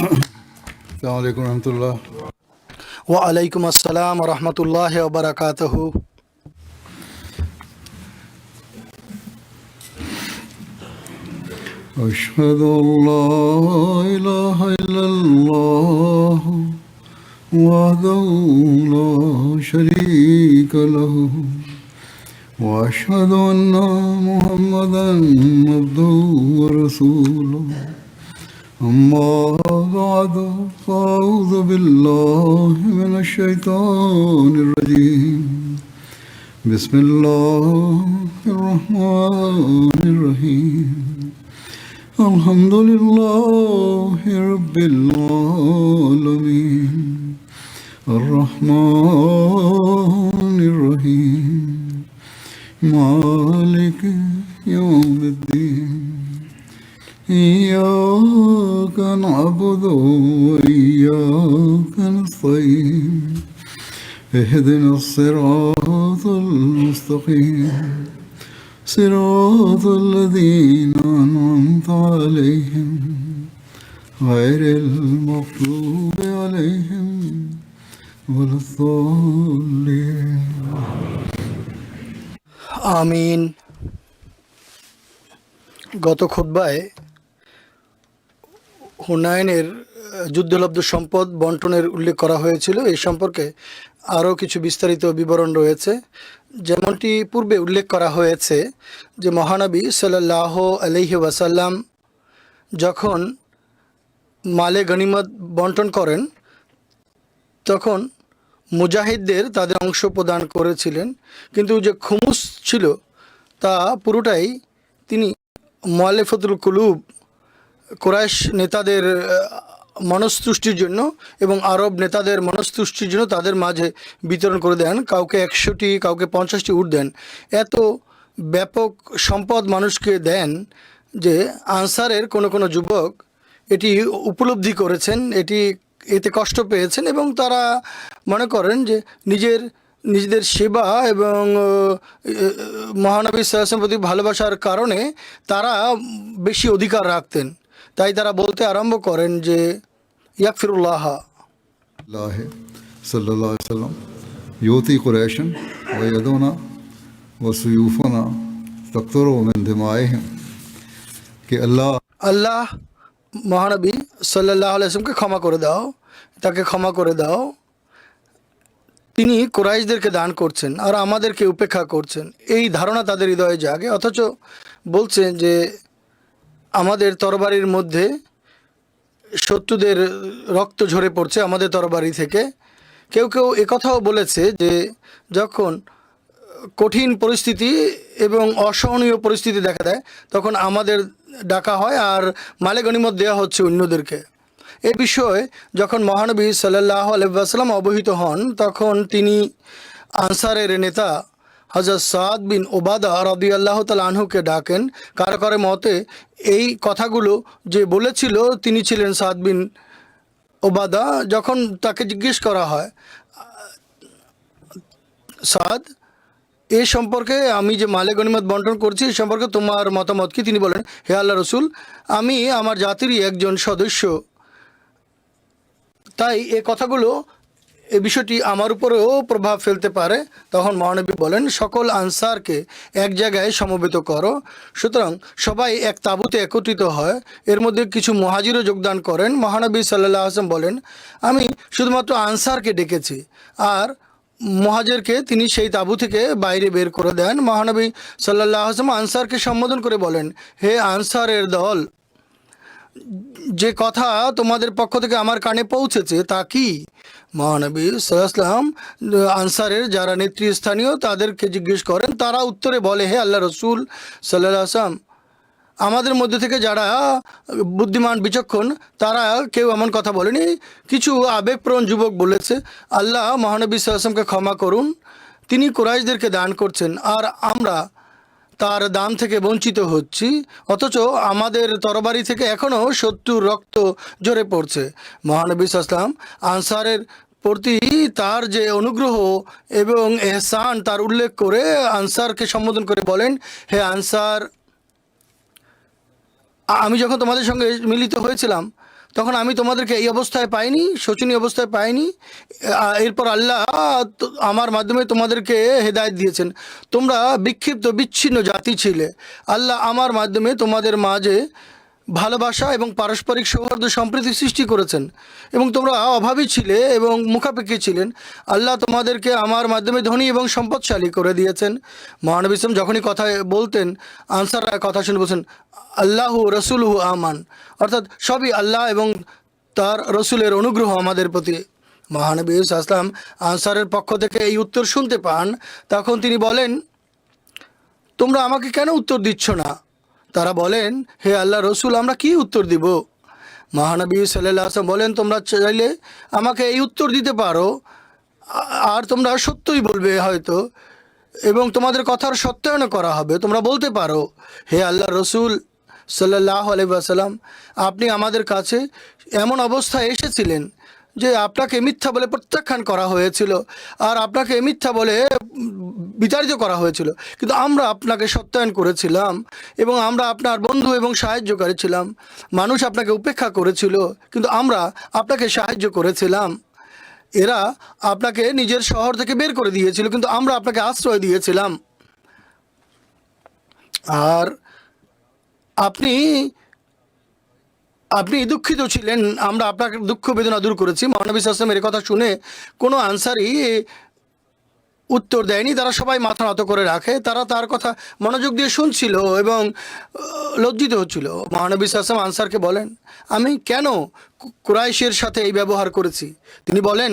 আসসালামু আলাইকুম রহমতুল্লাহ। ওয়ালাইকুম আসসালাম রহমতুল্লাহ ওবরাকাতুহু। আশহাদু আল্লা ইলাহা ইল্লাল্লাহ ওয়াহদাহু লা শারীকা লাহু ওয়া আশহাদু আন্না মুহাম্মাদান আবদুহু ওয়া রাসূলুহু। أما بعد فأعوذ بالله من الشيطان الرجيم. بسم الله الرحمن الرحيم. الحمد لله رب العالمين الرحمن الرحيم مالك يوم الدين إياك نعبد وإياك نستعين اهدنا الصراط المستقيم صراط الذين أنعمت عليهم غير المغضوب عليهم ولا الضالين. আমিন। গত খুতবায় হুনাইনের যুদ্ধলব্ধ সম্পদ বন্টনের উল্লেখ করা হয়েছিল। এই সম্পর্কে আরও কিছু বিস্তারিত বিবরণ রয়েছে। যেমনটি পূর্বে উল্লেখ করা হয়েছে যে মহানবী সাল্লাল্লাহু আলাইহি ওয়াসাল্লাম যখন মালে গনিমত বন্টন করেন তখন মুজাহিদদের তাদের অংশ প্রদান করেছিলেন, কিন্তু যে খুমুস ছিল তা পুরোটাই তিনি মুআল্লিফাতুল কুলুব কুরাইশ নেতাদের মনস্তুষ্টির জন্য এবং আরব নেতাদের মনস্তুষ্টির জন্য তাদের মাঝে বিতরণ করে দেন। কাউকে 100টি, কাউকে 50টি উট দেন। এত ব্যাপক সম্পদ মানুষকে দেন যে আনসারের কোনো কোনো যুবক এটি উপলব্ধি করেছেন, এতে কষ্ট পেয়েছেন এবং তারা মনে করেন যে নিজেদের সেবা এবং মহানবী সাল্লাল্লাহু আলাইহি ওয়াসাল্লামের প্রতি ভালোবাসার কারণে তারা বেশি অধিকার রাখতেন। তাই তারা বলতে আরম্ভ করেন যে ইয়াকফিরুল্লাহ সাল্লাল্লাহু আলাইহি ওয়াসাল্লাম ইউতি কুরাইশান ওয়া ইয়াদুনা ওয়া সুয়ুফুনা তাকতুরু মিন দিমাইহিম, কে আল্লাহ মহানবী সাল্লাল্লাহু আলাইহি ওয়াসাল্লামকে ক্ষমা করে দাও, তাকে ক্ষমা করে দাও। তিনি কুরাইশদেরকে দান করছেন আর আমাদেরকে উপেক্ষা করছেন, এই ধারণা তাদের হৃদয়ে জাগে। অথচ বলছেন যে আমাদের তরবারির মধ্যে শত্রুদের রক্ত ঝরে পড়ছে আমাদের তরবারি থেকে। কেউ কেউ একথাও বলেছে যে যখন কঠিন পরিস্থিতি এবং অসহনীয় পরিস্থিতি দেখা দেয় তখন আমাদের ডাকা হয় আর মালে গনিমত দেওয়া হচ্ছে অন্যদেরকে। এ বিষয়ে যখন মহানবী সাল্লাল্লাহু আলাইহি ওয়াসাল্লাম অবহিত হন তখন তিনি আনসারের নেতা হযরত সাদ বিন ওবাদা রাদিয়াল্লাহু তাআলা আনহুকে ডাকেন। কারো কারো মতে এই কথাগুলো যে বলেছিল তিনি ছিলেন সাদ বিন ওবাদা। যখন তাকে জিজ্ঞেস করা হয়, সাদ, এ সম্পর্কে আমি যে মালে গনিমত বন্টন করছি এই সম্পর্কে তোমার মতামত কি? তিনি বলেন, হে আল্লাহ রসুল, আমি আমার জাতিরই একজন সদস্য, তাই এ কথাগুলো, এ বিষয়টি আমার উপরেও প্রভাব ফেলতে পারে। তখন মহানবী বলেন, সকল আনসারকে এক জায়গায় সমবেত করো। সুতরাং সবাই এক তাঁবুতে একত্রিত হয়। এর মধ্যে কিছু মুহাজিরও যোগদান করেন। মহানবী সাল্লাল্লাহু আলাইহি ওয়াসাল্লাম বলেন, আমি শুধুমাত্র আনসারকে ডেকেছি, আর মুহাজিরকে তিনি সেই তাঁবু থেকে বাইরে বের করে দেন। মহানবী সাল্লাল্লাহু আলাইহি ওয়াসাল্লাম আনসারকে সম্বোধন করে বলেন, হে আনসারের দল, যে কথা তোমাদের পক্ষ থেকে আমার কানে পৌঁছেছে তা কি? মহানবী সাল্লাল্লাহু আলাইহি ওয়াসাল্লাম আনসারের যারা নেতৃস্থানীয় তাদেরকে জিজ্ঞেস করেন। তারা উত্তরে বলে, হে আল্লাহ রসুল সাল্লাল্লাহু আলাইহি ওয়াসাল্লাম, আমাদের মধ্যে থেকে যারা বুদ্ধিমান বিচক্ষণ তারা কেউ এমন কথা বলেনি। কিছু আবেগপ্রবণ যুবক বলেছে, আল্লাহ মহানবী সাল্লাল্লাহু আলাইহি ওয়াসাল্লামকে ক্ষমা করুন, তিনি কুরাইশদেরকে দান করছেন আর আমরা তার দান থেকে বঞ্চিত হচ্ছি, অথচ আমাদের তরবারি থেকে এখনও শত্রুর রক্ত ঝরে পড়ছে। মহানবী সাল্লাল্লাহু আলাইহি ওয়াসাল্লাম আনসারের প্রতি তার যে অনুগ্রহ এবং এহসান তার উল্লেখ করে আনসারকে সম্বোধন করে বলেন, হে আনসার, আমি যখন তোমাদের সঙ্গে মিলিত হয়েছিলাম তখন আমি তোমাদেরকে এই অবস্থায় পাইনি, শোচনীয় অবস্থায় পাইনি। এরপর আল্লাহ আমার মাধ্যমে তোমাদেরকে হেদায়েত দিয়েছেন। তোমরা বিক্ষিপ্ত বিচ্ছিন্ন জাতি ছিলে, আল্লাহ আমার মাধ্যমে তোমাদের মাঝে ভালোবাসা এবং পারস্পরিক সৌহার্দ্য সম্প্রীতি সৃষ্টি করেছেন, এবং তোমরা অভাবী ছিলে এবং মুখাপেক্ষী ছিলেন। আল্লাহ তোমাদেরকে আমার মাধ্যমে ধনী এবং সম্পদশালী করে দিয়েছেন। মহানবী ইসলাম যখনই কথা বলতেন, আনসাররা কথা শুনে বলছেন আল্লাহু রসুলহু আমান, অর্থাৎ সবই আল্লাহ এবং তার রসুলের অনুগ্রহ আমাদের প্রতি। মহানবী ইসলাম আনসারের পক্ষ থেকে এই উত্তর শুনতে পান। তখন তিনি বলেন, তোমরা আমাকে কেন উত্তর দিচ্ছ না? তারা বলেন, হে আল্লাহ রসুল, আমরা কি উত্তর দিব? মহানবী সাল্লাল্লাহু আলাইহি ওয়াসাল্লাম বলেন, তোমরা চাইলে আমাকে এই উত্তর দিতে পারো, আর তোমরা সত্যই বলবে হয়তো, এবং তোমাদের কথার সত্যায়ন করা হবে। তোমরা বলতে পারো, হে আল্লাহ রসুল সাল্লাল্লাহু আলাইহি ওয়াসাল্লাম, আপনি আমাদের কাছে এমন অবস্থায় এসেছিলেন যে আপনাকে মিথ্যা বলে প্রত্যাখ্যান করা হয়েছিল, আর আপনাকে মিথ্যা বলে বিতাড়িত করা হয়েছিল, কিন্তু আমরা আপনাকে সত্যায়ন করেছিলাম এবং আমরা আপনার বন্ধু এবং সাহায্যকারী ছিলাম। মানুষ আপনাকে উপেক্ষা করেছিল, কিন্তু আমরা আপনাকে সাহায্য করেছিলাম। এরা আপনাকে নিজের শহর থেকে বের করে দিয়েছিল, কিন্তু আমরা আপনাকে আশ্রয় দিয়েছিলাম। আর আপনি আপনি দুঃখিত ছিলেন, আমরা আপনার দুঃখ বেদনা দূর করেছি। মহানবী সাল্লাল্লাহু আলাইহি ওয়াসাল্লাম এর কথা শুনে কোনো আনসারই উত্তর দেয়নি। তারা সবাই মাথা নত করে রাখে। তারা তার কথা মনোযোগ দিয়ে শুনছিল এবং লজ্জিত হচ্ছিল। মহানবী সাল্লাল্লাহু আলাইহি ওয়াসাল্লাম আনসারকে বলেন, আমি কেন কুরাইশের সাথে এই ব্যবহার করেছি? তিনি বলেন,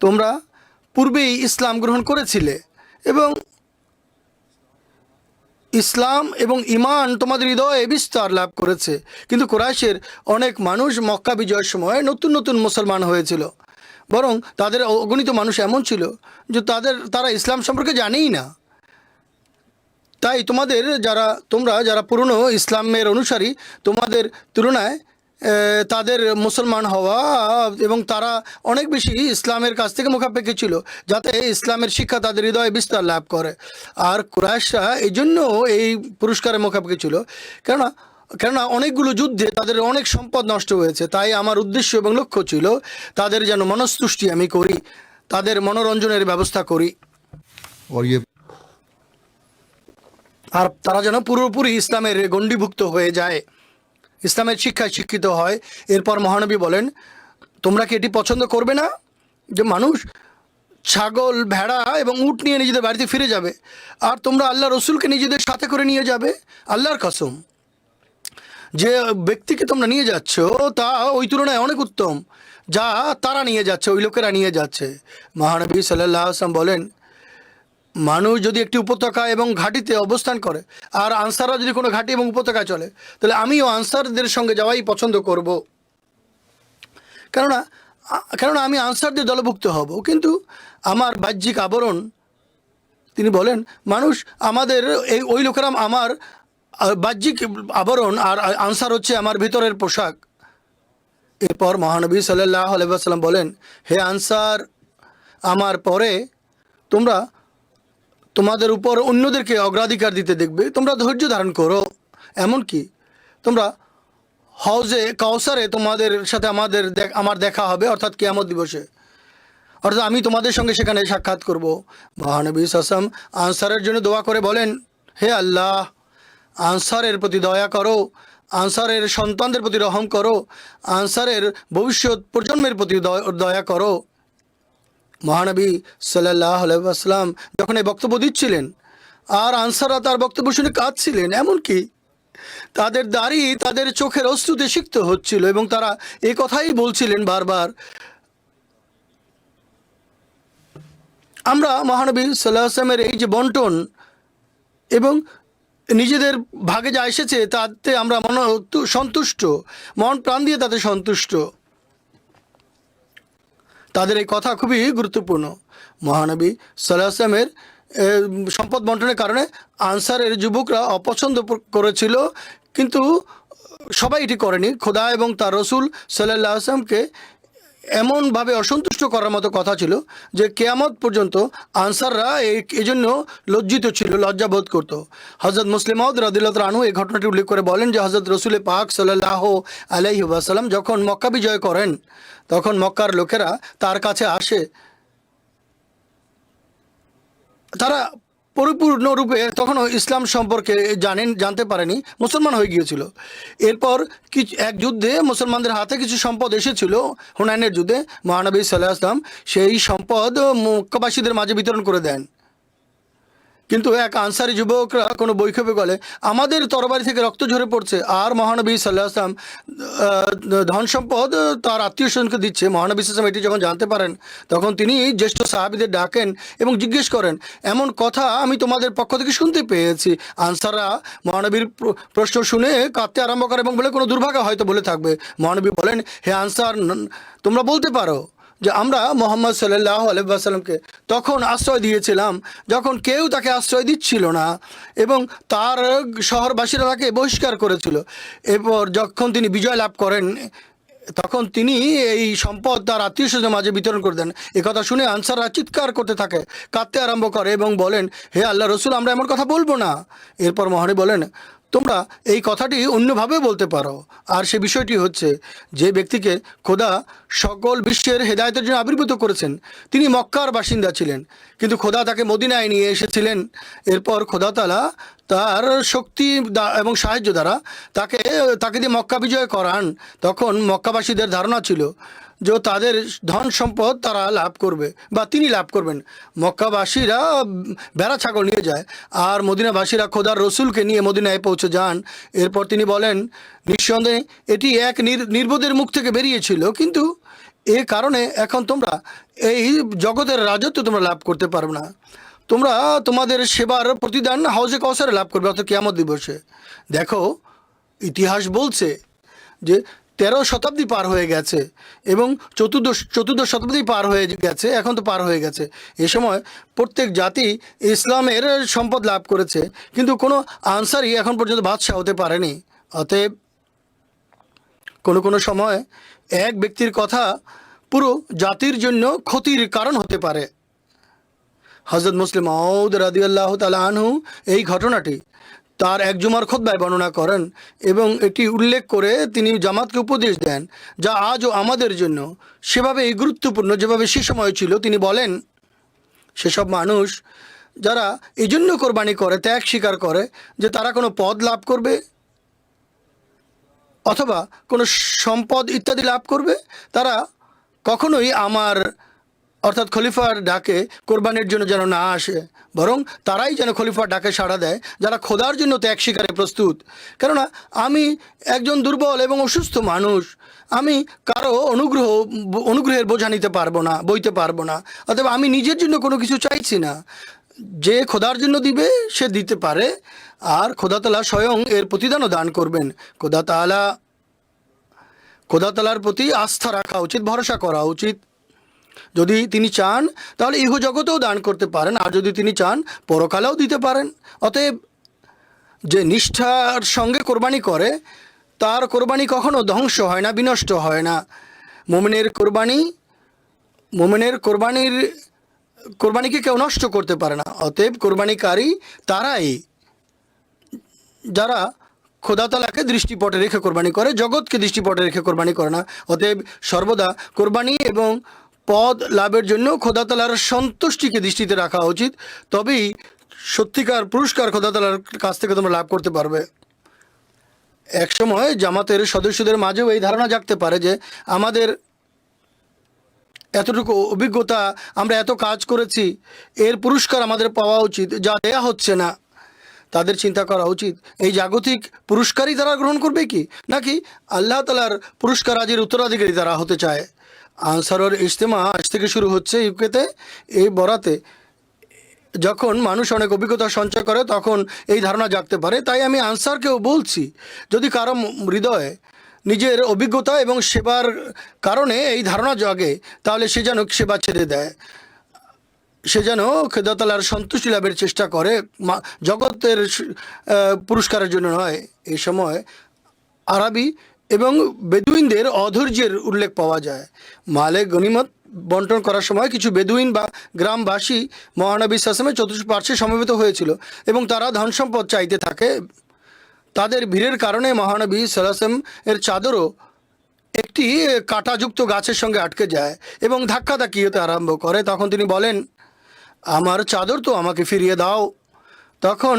তোমরা পূর্বেই ইসলাম গ্রহণ করেছিলে এবং ইসলাম এবং ঈমান তোমাদের হৃদয়ে বিস্তার লাভ করেছে, কিন্তু কুরাইশের অনেক মানুষ মক্কা বিজয়ের সময় নতুন নতুন মুসলমান হয়েছিল। বরং তাদের অগণিত মানুষ এমন ছিল যে তারা ইসলাম সম্পর্কে জানেই না। তাই তোমরা যারা পুরনো ইসলামের অনুসারী, তোমাদের তুলনায় তাদের মুসলমান হওয়া এবং তারা অনেক বেশি ইসলামের কাছ থেকে মুখাপেক্ষী ছিল, যাতে ইসলামের শিক্ষা তাদের হৃদয়ে বিস্তার লাভ করে। আর কুরাইশরা এই জন্য এই পুরস্কারের মুখাপেক্ষী ছিল, কেননা অনেকগুলো যুদ্ধে তাদের অনেক সম্পদ নষ্ট হয়েছে। তাই আমার উদ্দেশ্য এবং লক্ষ্য ছিল তাদের যেন মনস্তুষ্টি আমি করি, তাদের মনোরঞ্জনের ব্যবস্থা করি, और ये আর তারা যেন পুরোপুরি ইসলামের গণ্ডীভুক্ত হয়ে যায়, ইসলামের শিক্ষায় শিক্ষিত হয়। এরপর মহানবী বলেন, তোমরা কি এটি পছন্দ করবে না যে মানুষ ছাগল, ভেড়া এবং উট নিয়ে নিজেদের বাড়িতে ফিরে যাবে, আর তোমরা আল্লাহ রসুলকে নিজেদের সাথে করে নিয়ে যাবে? আল্লাহর কসম, যে ব্যক্তিকে তোমরা নিয়ে যাচ্ছ তা ওই তুলনায় অনেক উত্তম যা তারা নিয়ে যাচ্ছে, ওই লোকেরা নিয়ে যাচ্ছে। মহানবী সাল্লাল্লাহু আলাইহি ওয়াসাল্লাম বলেন, মানুষ যদি একটি উপত্যকা এবং ঘাটিতে অবস্থান করে, আর আনসাররা যদি কোনো ঘাটি এবং উপত্যকায় চলে, তাহলে আমিও আনসারদের সঙ্গে যাওয়াই পছন্দ করব, কেননা আমি আনসারদের দলভুক্ত হব। কিন্তু আমার বাহ্যিক আবরণ, তিনি বলেন, মানুষ আমাদের ওই লোকেরা আমার বাহ্যিক আবরণ, আর আনসার হচ্ছে আমার ভিতরের পোশাক। এরপর মহানবী সাল্লাল্লাহু আলাইহি ওয়াসাল্লাম বলেন, হে আনসার, আমার পরে তোমরা তোমাদের উপর অন্যদেরকে অগ্রাধিকার দিতে দেখবে। তোমরা ধৈর্য ধারণ করো, এমনকি তোমরা হাউজে কাউসারে তোমাদের সাথে আমার দেখা হবে, অর্থাৎ কিয়ামত দিবসে, অর্থাৎ আমি তোমাদের সঙ্গে সেখানে সাক্ষাৎ করব। মহানবী সাল্লাল্লাহু আলাইহি ওয়াসাল্লাম আনসারের জন্য দোয়া করে বলেন, হে আল্লাহ, আনসারের প্রতি দয়া করো, আনসারের সন্তানদের প্রতি রহম করো, আনসারের ভবিষ্যৎ প্রজন্মের প্রতি দয়া করো। মহানবী সাল্লাল্লাহু আলাইহি ওয়াসাল্লাম যখন এই বক্তব্য দিচ্ছিলেন, আর আনসাররা তার বক্তব্য শুনে কাঁদছিলেন, এমনকি তাদের দাড়ি তাদের চোখের অশ্রুতে সিক্ত হচ্ছিল, এবং তারা এই কথাই বলছিলেন বারবার, আমরা মহানবী সাল্লাল্লাহু আলাইহি ওয়াসাল্লামের এই যে বন্টন এবং নিজেদের ভাগে যা এসেছে তাতে আমরা সন্তুষ্ট, মন প্রাণ দিয়ে তাতে সন্তুষ্ট। তাদের এই কথা খুবই গুরুত্বপূর্ণ। মহানবী সাল্লাল্লাহু আলাইহি ওয়াসাল্লামের সম্পদ বন্টনের কারণে আনসারের যুবকরা অপছন্দ করেছিল, কিন্তু সবাই এটি করেনি। খোদা এবং তার রসুল সাল্লাল্লাহু আলাইহি ওয়াসাল্লামকে এমনভাবে অসন্তুষ্ট করার মতো কথা ছিল যে কেয়ামত পর্যন্ত আনসাররা এই জন্য লজ্জিত ছিল, লজ্জাবোধ করত। হজরত মুসলিম মাউদ রাদিয়াল্লাহু তাআলা আনহু এই ঘটনাটি উল্লেখ করে বলেন যে হজরত রসুল পাক সাল্লাল্লাহু আলাইহি ওয়াসাল্লাম যখন মক্কা বিজয় করেন তখন মক্কার লোকেরা তার কাছে আসে। তারা পরিপূর্ণরূপে তখনও ইসলাম সম্পর্কে জানতে পারেনি, মুসলমান হয়ে গিয়েছিল। এরপর এক যুদ্ধে মুসলমানদের হাতে কিছু সম্পদ এসেছিল, হুনাইনের যুদ্ধে। মহানবী সাল্লাল্লাহু আলাইহি ওয়াসাল্লাম সেই সম্পদ মক্কাবাসীদের মাঝে বিতরণ করে দেন। কিন্তু এক আনসারি যুবকরা কোনো বৈক্ষেপে বলে আমাদের তরবারি থেকে রক্ত ঝরে পড়ছে, আর মহানবী সাল্লাল্লাহু আলাইহি ওয়াসাল্লাম ধন সম্পদ তার আত্মীয় স্বজনকে দিচ্ছে। মহানবী সাল্লাল্লাহু আলাইহি ওয়াসাল্লাম এটি যখন জানতে পারেন তখন তিনি জ্যেষ্ঠ সাহাবীদের ডাকেন এবং জিজ্ঞেস করেন এমন কথা আমি তোমাদের পক্ষ থেকে শুনতে পেয়েছি। আনসাররা মহানবীর প্রশ্ন শুনে কাঁদতে আরম্ভ করে এবং বলে কোনো দুর্ভাগ্য হয়তো বলে থাকবে। মহানবী বলেন হে আনসার, তোমরা বলতে পারো যে আমরা মুহাম্মদ সাল্লাল্লাহু আলাইহি ওয়াসাল্লামকে তখন আশ্রয় দিয়েছিলাম যখন কেউ তাকে আশ্রয় দিচ্ছিল না এবং তার শহরবাসীরা তাকে বহিষ্কার করেছিল। এরপর যখন তিনি বিজয় লাভ করেন তখন তিনি এই সম্পদ তার আত্মীয় স্বজনের মাঝে বিতরণ করে দেন। একথা শুনে আনসাররা চিৎকার করতে থাকে, কাঁদতে আরম্ভ করে এবং বলেন হে আল্লাহ রসুল, আমরা এমন কথা বলবো না। এরপর মহানবী বলেন তোমরা এই কথাটি অন্যভাবে বলতে পারো, আর সে বিষয়টি হচ্ছে যে ব্যক্তিকে খোদা সকল বিশ্বের হেদায়েতের জন্য আবির্ভূত করেছেন তিনি মক্কার বাসিন্দা ছিলেন, কিন্তু খোদা তাকে মদিনায় নিয়ে এসেছিলেন। এরপর খোদা তাআলা তার শক্তি এবং সাহায্য দ্বারা তাকে দিয়ে মক্কা বিজয় করান। তখন মক্কাবাসীদের ধারণা ছিল যে তাদের ধন সম্পদ তারা লাভ করবে বা তিনি লাভ করবেন। মক্কাবাসীরা ভেড়া ছাগল নিয়ে যায় আর মদিনাবাসীরা খোদার রসুলকে নিয়ে মদিনায় পৌঁছে যান। এরপর তিনি বলেন নিঃসন্দেহে এটি এক নির্বোধের মুখ থেকে বেরিয়েছিল, কিন্তু এ কারণে এখন তোমরা এই জগতের রাজত্ব তোমরা লাভ করতে পারবে না। তোমরা তোমাদের সেবার প্রতিদান হাউজে কাউসারে লাভ করবে, অর্থাৎ কিয়ামত দিবসে। দেখো ইতিহাস বলছে যে 13 শতাব্দী পার হয়ে গেছে এবং চতুর্দশ শতাব্দী পার হয়ে গেছে, এখন তো পার হয়ে গেছে। এ সময় প্রত্যেক জাতি ইসলামের সম্পদ লাভ করেছে, কিন্তু কোনো আনসারই এখন পর্যন্ত বাদশাহ হতে পারেনি। অতএব কোনো সময় এক ব্যক্তির কথা পুরো জাতির জন্য ক্ষতির কারণ হতে পারে। হযরত মুসলিম মাউদ রাদিয়াল্লাহু তাআলা আনহু এই ঘটনাটি তার এক জুমার খুতবায় বর্ণনা করেন এবং এটি উল্লেখ করে তিনি জামাতকে উপদেশ দেন যা আজও আমাদের জন্য সেভাবেই গুরুত্বপূর্ণ যেভাবে সে সময় ছিল। তিনি বলেন সেসব মানুষ যারা এই জন্য কোরবানি করে, ত্যাগ স্বীকার করে যে তারা কোনো পদ লাভ করবে অথবা কোনো সম্পদ ইত্যাদি লাভ করবে, তারা কখনোই আমার অর্থাৎ খলিফার ডাকে কোরবানির জন্য যেন না আসে, বরং তারাই যেন খলিফার ডাকে সাড়া দেয় যারা খোদার জন্য ত্যাগ স্বীকারে প্রস্তুত। কেননা আমি একজন দুর্বল এবং অসুস্থ মানুষ, আমি কারো অনুগ্রহের বোঝা নিতে পারবো না, বইতে পারবো না। অতএব আমি নিজের জন্য কোনো কিছু চাইছি না। যে খোদার জন্য দিবে সে দিতে পারে, আর খোদা তাআলা স্বয়ং এর প্রতিদানও দান করবেন। খোদা তাআলার প্রতি আস্থা রাখা উচিত, ভরসা করা উচিত। যদি তিনি চান তাহলে ইহ জগতেও দান করতে পারেন, আর যদি তিনি চান পরকালেও দিতে পারেন। অতএব যে নিষ্ঠার সঙ্গে কোরবানি করে তার কোরবানি কখনো ধ্বংস হয় না, বিনষ্ট হয় না। মোমেনের কোরবানিকে কেউ নষ্ট করতে পারে না। অতএব কোরবানিকারী তারাই যারা খোদা তাআলাকে দৃষ্টিপটে রেখে কোরবানি করে, জগৎকে দৃষ্টিপটে রেখে কোরবানি করে না। অতএব সর্বদা কোরবানি এবং পদ লাভের জন্য খোদা তাআলার সন্তুষ্টিকে দৃষ্টিতে রাখা উচিত, তবেই সত্যিকার পুরস্কার খোদা তাআলার কাছ থেকে তোমরা লাভ করতে পারবে। একসময় জামাতের সদস্যদের মাঝেও এই ধারণা জাগতে পারে যে আমাদের এতটুকু অভিজ্ঞতা, আমরা এত কাজ করেছি, এর পুরস্কার আমাদের পাওয়া উচিত, যা দেয়া হচ্ছে না। তাদের চিন্তা করা উচিত এই জাগতিক পুরস্কারই তারা গ্রহণ করবে কি, নাকি আল্লাহ তাআলার পুরস্কার আজির উত্তরাধিকারী তারা হতে চায়। আনসারের ইজতেমা আজ থেকে শুরু হচ্ছে ইউকেতে। এই বরাতে যখন মানুষ অনেক অভিজ্ঞতা সঞ্চয় করে তখন এই ধারণা জাগতে পারে। তাই আমি আনসারকেও বলছি, যদি কারো হৃদয়ে নিজের অভিজ্ঞতা এবং সেবার কারণে এই ধারণা জাগে তাহলে সে যেন সেবা ছেড়ে দেয়, সে যেন খোদা তাআলার সন্তুষ্টি লাভের চেষ্টা করে, জগতের পুরস্কারের জন্য নয়। এই সময় আরবি এবং বেদুইনদের অধৈর্যের উল্লেখ পাওয়া যায়। মালে গনিমত বন্টন করার সময় কিছু বেদুইন বা গ্রামবাসী মহানবী সাল্লামের চতুষ্পার্শ্বে সমবেত হয়েছিল এবং তারা ধন সম্পদ চাইতে থাকে। তাদের ভিড়ের কারণে মহানবী সাল্লাম এর চাদরও একটি কাঁটাযুক্ত গাছের সঙ্গে আটকে যায় এবং ধাক্কাধাক্কি হতে আরম্ভ করে। তখন তিনি বলেন, আমার চাদর তো আমাকে ফিরিয়ে দাও। তখন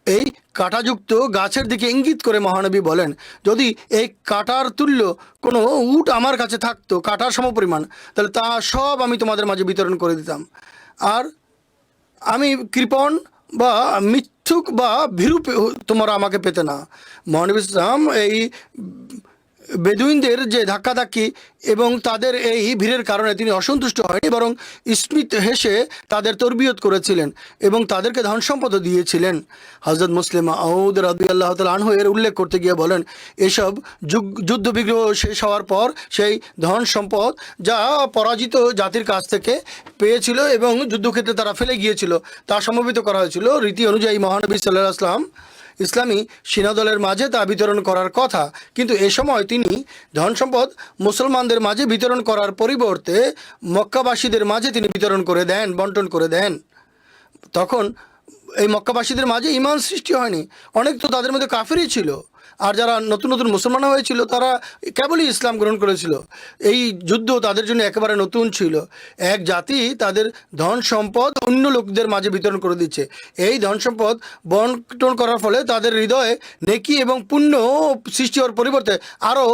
এই কাঁটাযুক্ত গাছের দিকে ইঙ্গিত করে মহানবী বলেন, যদি এই কাঁটার তুল্য কোনো উট আমার কাছে থাকতো, কাঁটার সমপরিমাণ, তাহলে তা সব আমি তোমাদের মাঝে বিতরণ করে দিতাম। আর আমি কৃপণ বা মিথ্যুক বা ভীরু তোমরা আমাকে পেতে না। মহানবী ইসলাম এই বেদুইনদের যে ধাক্কাধাক্কি এবং তাদের এই ভিড়ের কারণে তিনি অসন্তুষ্ট হয়নি, বরং স্মিত হেসে তাদের তরবিয়ত করেছিলেন এবং তাদেরকে ধন সম্পদও দিয়েছিলেন। হযরত মুসলিম মাউদ রাদিয়াল্লাহু তাআলা আনহু এর উল্লেখ করতে গিয়ে বলেন, এসব যুদ্ধ বিগ্রহ শেষ হওয়ার পর সেই ধন সম্পদ যা পরাজিত জাতির কাছ থেকে পেয়েছিল এবং যুদ্ধক্ষেত্রে তারা ফেলে গিয়েছিল তা সমবেত করা হয়েছিল। রীতি অনুযায়ী মহানবী সাল্লাল্লাহু আলাইহি ওয়াসাল্লাম ইসলামী সেনাদলের মাঝে তা বিতরণ করার কথা, কিন্তু এ সময় তিনি ধন সম্পদ মুসলমানদের মাঝে বিতরণ করার পরিবর্তে মক্কাবাসীদের মাঝে তিনি বিতরণ করে দেন, বন্টন করে দেন। তখন এই মক্কাবাসীদের মাঝে ঈমান সৃষ্টি হয়নি, অনেক তো তাদের মধ্যে কাফিরই ছিল, আর যারা নতুন নতুন মুসলমান হয়েছিল তারা কেবলই ইসলাম গ্রহণ করেছিল। এই যুদ্ধ তাদের জন্য একেবারে নতুন ছিল। এক জাতি তাদের ধন সম্পদ অন্য লোকদের মাঝে বিতরণ করে দিচ্ছে। এই ধন সম্পদ বন্টন করার ফলে তাদের হৃদয়ে নেকি এবং পুণ্য সৃষ্টি হওয়ার পরিবর্তে আরও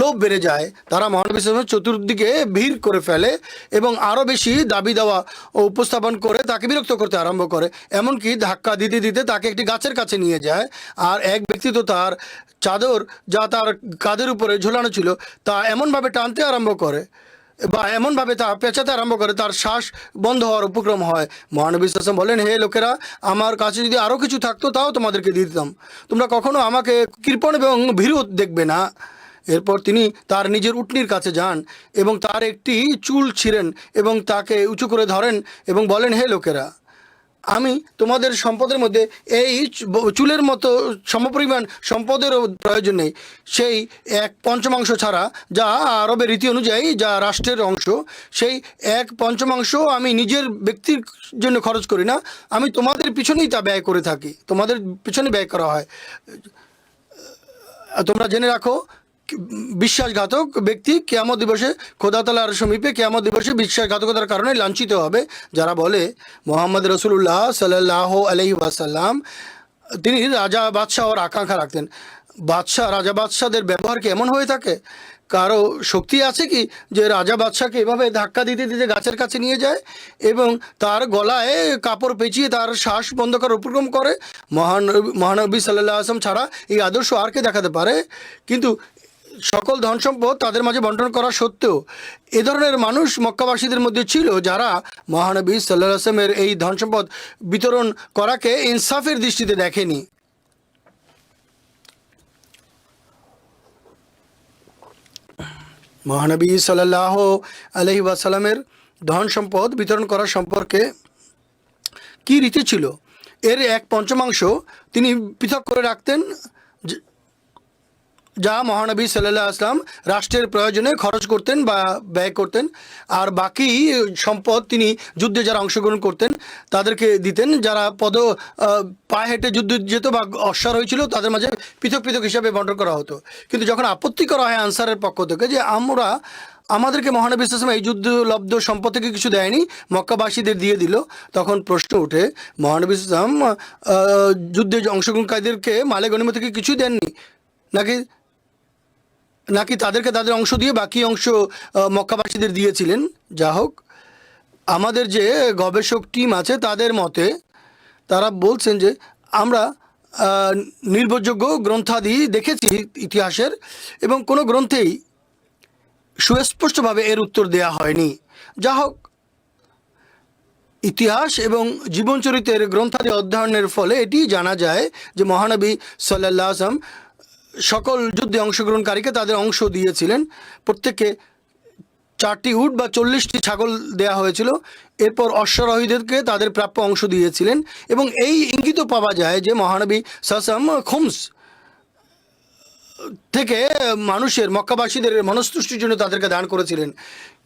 লোভ বেড়ে যায়। তারা মহানবী সাল্লাল্লাহু চতুর্দিকে ভিড় করে ফেলে এবং আরও বেশি দাবি দেওয়া ও উপস্থাপন করে তাকে বিরক্ত করতে আরম্ভ করে, এমনকি ধাক্কা দিতে দিতে তাকে একটি গাছের কাছে নিয়ে যায়। আর এক ব্যক্তি তো তার চাদর যা তার কাঁধের উপরে ঝোলানো ছিল তা এমনভাবে টানতে আরম্ভ করে বা এমনভাবে তা পেঁচাতে আরম্ভ করে তার শ্বাস বন্ধ হওয়ার উপক্রম হয়। মহানবী সাল্লাল্লাহু আলাইহি ওয়াসাল্লাম বলেন, হে লোকেরা, আমার কাছে যদি আরও কিছু থাকতো তাও তোমাদেরকে দিয়ে দিতাম, তোমরা কখনো আমাকে কৃপণ এবং ভীরু দেখবে না। এরপর তিনি তার নিজের উটনির কাছে যান এবং তার একটি চুল ছিঁড়েন এবং তাকে উঁচু করে ধরেন এবং বলেন, হে লোকেরা, আমি তোমাদের সম্পদের মধ্যে এই চুলের মতো সমপরিমাণ সম্পদেরও প্রয়োজন নেই। সেই 1/5 ছাড়া, যা আরবের রীতি অনুযায়ী যা রাষ্ট্রের অংশ, সেই 1/5 আমি নিজের ব্যক্তির জন্য খরচ করি না, আমি তোমাদের পিছনেই তা ব্যয় করে থাকি, তোমাদের পিছনে ব্যয় করা হয়। তোমরা জেনে রাখো, বিশ্বাসঘাতক ব্যক্তি কিয়ামত দিবসে খোদা তাআলার সমীপে কিয়ামত দিবসে বিশ্বাসঘাতকতার কারণে লাঞ্ছিত হবে। যারা বলে মোহাম্মদ রাসূলুল্লাহ সাল্লাল্লাহু আলাইহি ওয়াসাল্লাম তিনি রাজা বাদশাহ হওয়ার আকাঙ্ক্ষা রাখতেন, রাজা বাদশাহদের ব্যবহার কি এমন হয়ে থাকে? কারো শক্তি আছে কি যে রাজা বাদশাকে এভাবে ধাক্কা দিতে দিতে গাছের কাছে নিয়ে যায় এবং তার গলায় কাপড় পেঁচিয়ে তার শ্বাস বন্ধ করার উপক্রম করে? মহানবী সাল্লাল্লাহু আলাইহি ওয়াসাল্লাম ছাড়া এই আদর্শ আর কে দেখাতে পারে? কিন্তু সকল ধন সম্পদ তাদের মাঝে বন্টন করা সত্ত্বেও এ ধরনের মানুষ মক্কাবাসীদের মধ্যে ছিল যারা মহানবী সাল্লাল্লাহু আলাইহি ওয়াসাল্লামের এই ধন সম্পদ বিতরণ করাকে ইনসাফের দৃষ্টিতে দেখেনি। মহানবী সাল্লাল্লাহু আলাইহি ওয়াসাল্লামের ধন সম্পদ বিতরণ করা সম্পর্কে কি রীতি ছিল? এর 1/5 তিনি পৃথক করে রাখতেন, যা মহানবী সাল্লাল্লাহু আলাইহি ওয়াসাল্লাম রাষ্ট্রের প্রয়োজনে খরচ করতেন বা ব্যয় করতেন, আর বাকি সম্পদ তিনি যুদ্ধে যারা অংশগ্রহণ করতেন তাদেরকে দিতেন। যারা পায়ে হেঁটে যুদ্ধ যেত বা অশ্বার হয়েছিল তাদের মাঝে পৃথক পৃথক হিসাবে বন্টন করা হতো। কিন্তু যখন আপত্তি করা হয় আনসারের পক্ষ থেকে যে আমাদেরকে মহানবী সাল্লাল্লাহু আলাইহি ওয়াসাল্লাম এই যুদ্ধলব্ধ সম্পদ থেকে কিছু দেয়নি, মক্কাবাসীদের দিয়ে দিল, তখন প্রশ্ন ওঠে, মহানবী সাল্লাল্লাহু আলাইহি ওয়াসাল্লাম যুদ্ধে অংশগ্রহণকারীদেরকে মালে গনিমত থেকে কিছু দেননি নাকি তাদেরকে তাদের অংশ দিয়ে বাকি অংশ মক্কাবাসীদের দিয়েছিলেন? যা হোক, আমাদের যে গবেষক টিম আছে তাদের মতে তারা বলছেন যে আমরা নির্ভরযোগ্য গ্রন্থাদি দেখেছি ইতিহাসের এবং কোনো গ্রন্থেই সুস্পষ্টভাবে এর উত্তর দেয়া হয়নি। যা হোক, ইতিহাস এবং জীবনচরিত্রের গ্রন্থাদি অধ্যয়নের ফলে এটি জানা যায় যে মহানবী সাল্লাল্লাহু আলাইহি ওয়াসাল্লাম সকল যুদ্ধে অংশগ্রহণকারীকে তাদের অংশ দিয়েছিলেন। প্রত্যেককে 4টি উট বা 40টি ছাগল দেয়া হয়েছিল। এরপর অশ্বারোহীদেরকে তাদের প্রাপ্য অংশ দিয়েছিলেন এবং এই ইঙ্গিতও পাওয়া যায় যে মহানবী সাল্লাল্লাহু আলাইহি ওয়াসাল্লাম খুমস থেকে মানুষের মক্কাবাসীদের মনস্তুষ্টির জন্য তাদেরকে দান করেছিলেন।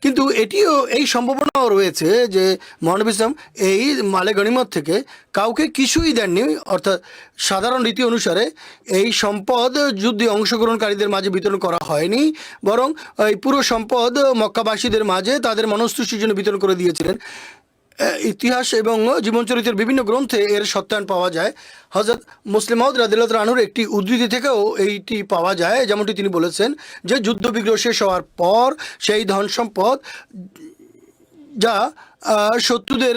কিন্তু এটিও এই সম্ভাবনাও রয়েছে যে মহানবী ইসলাম এই মালে গনিমত থেকে কাউকে কিছুই দেননি, অর্থাৎ সাধারণ রীতি অনুসারে এই সম্পদ যুদ্ধে অংশগ্রহণকারীদের মাঝে বিতরণ করা হয়নি, বরং এই পুরো সম্পদ মক্কাবাসীদের মাঝে তাদের মনস্তুষ্টির জন্য বিতরণ করে দিয়েছিলেন। ইতিহাস এবং জীবনচরিত্রের বিভিন্ন গ্রন্থে এর সত্যায়ন পাওয়া যায়। হযরত মুসলিম মাউদ রাদিয়াল্লাহু তাআলা আনহুর একটি উদ্ধৃতি থেকেও এইটি পাওয়া যায়, যেমনটি তিনি বলেছেন যে যুদ্ধ বিগ্রহ শেষ হওয়ার পর সেই ধন সম্পদ যা শত্রুদের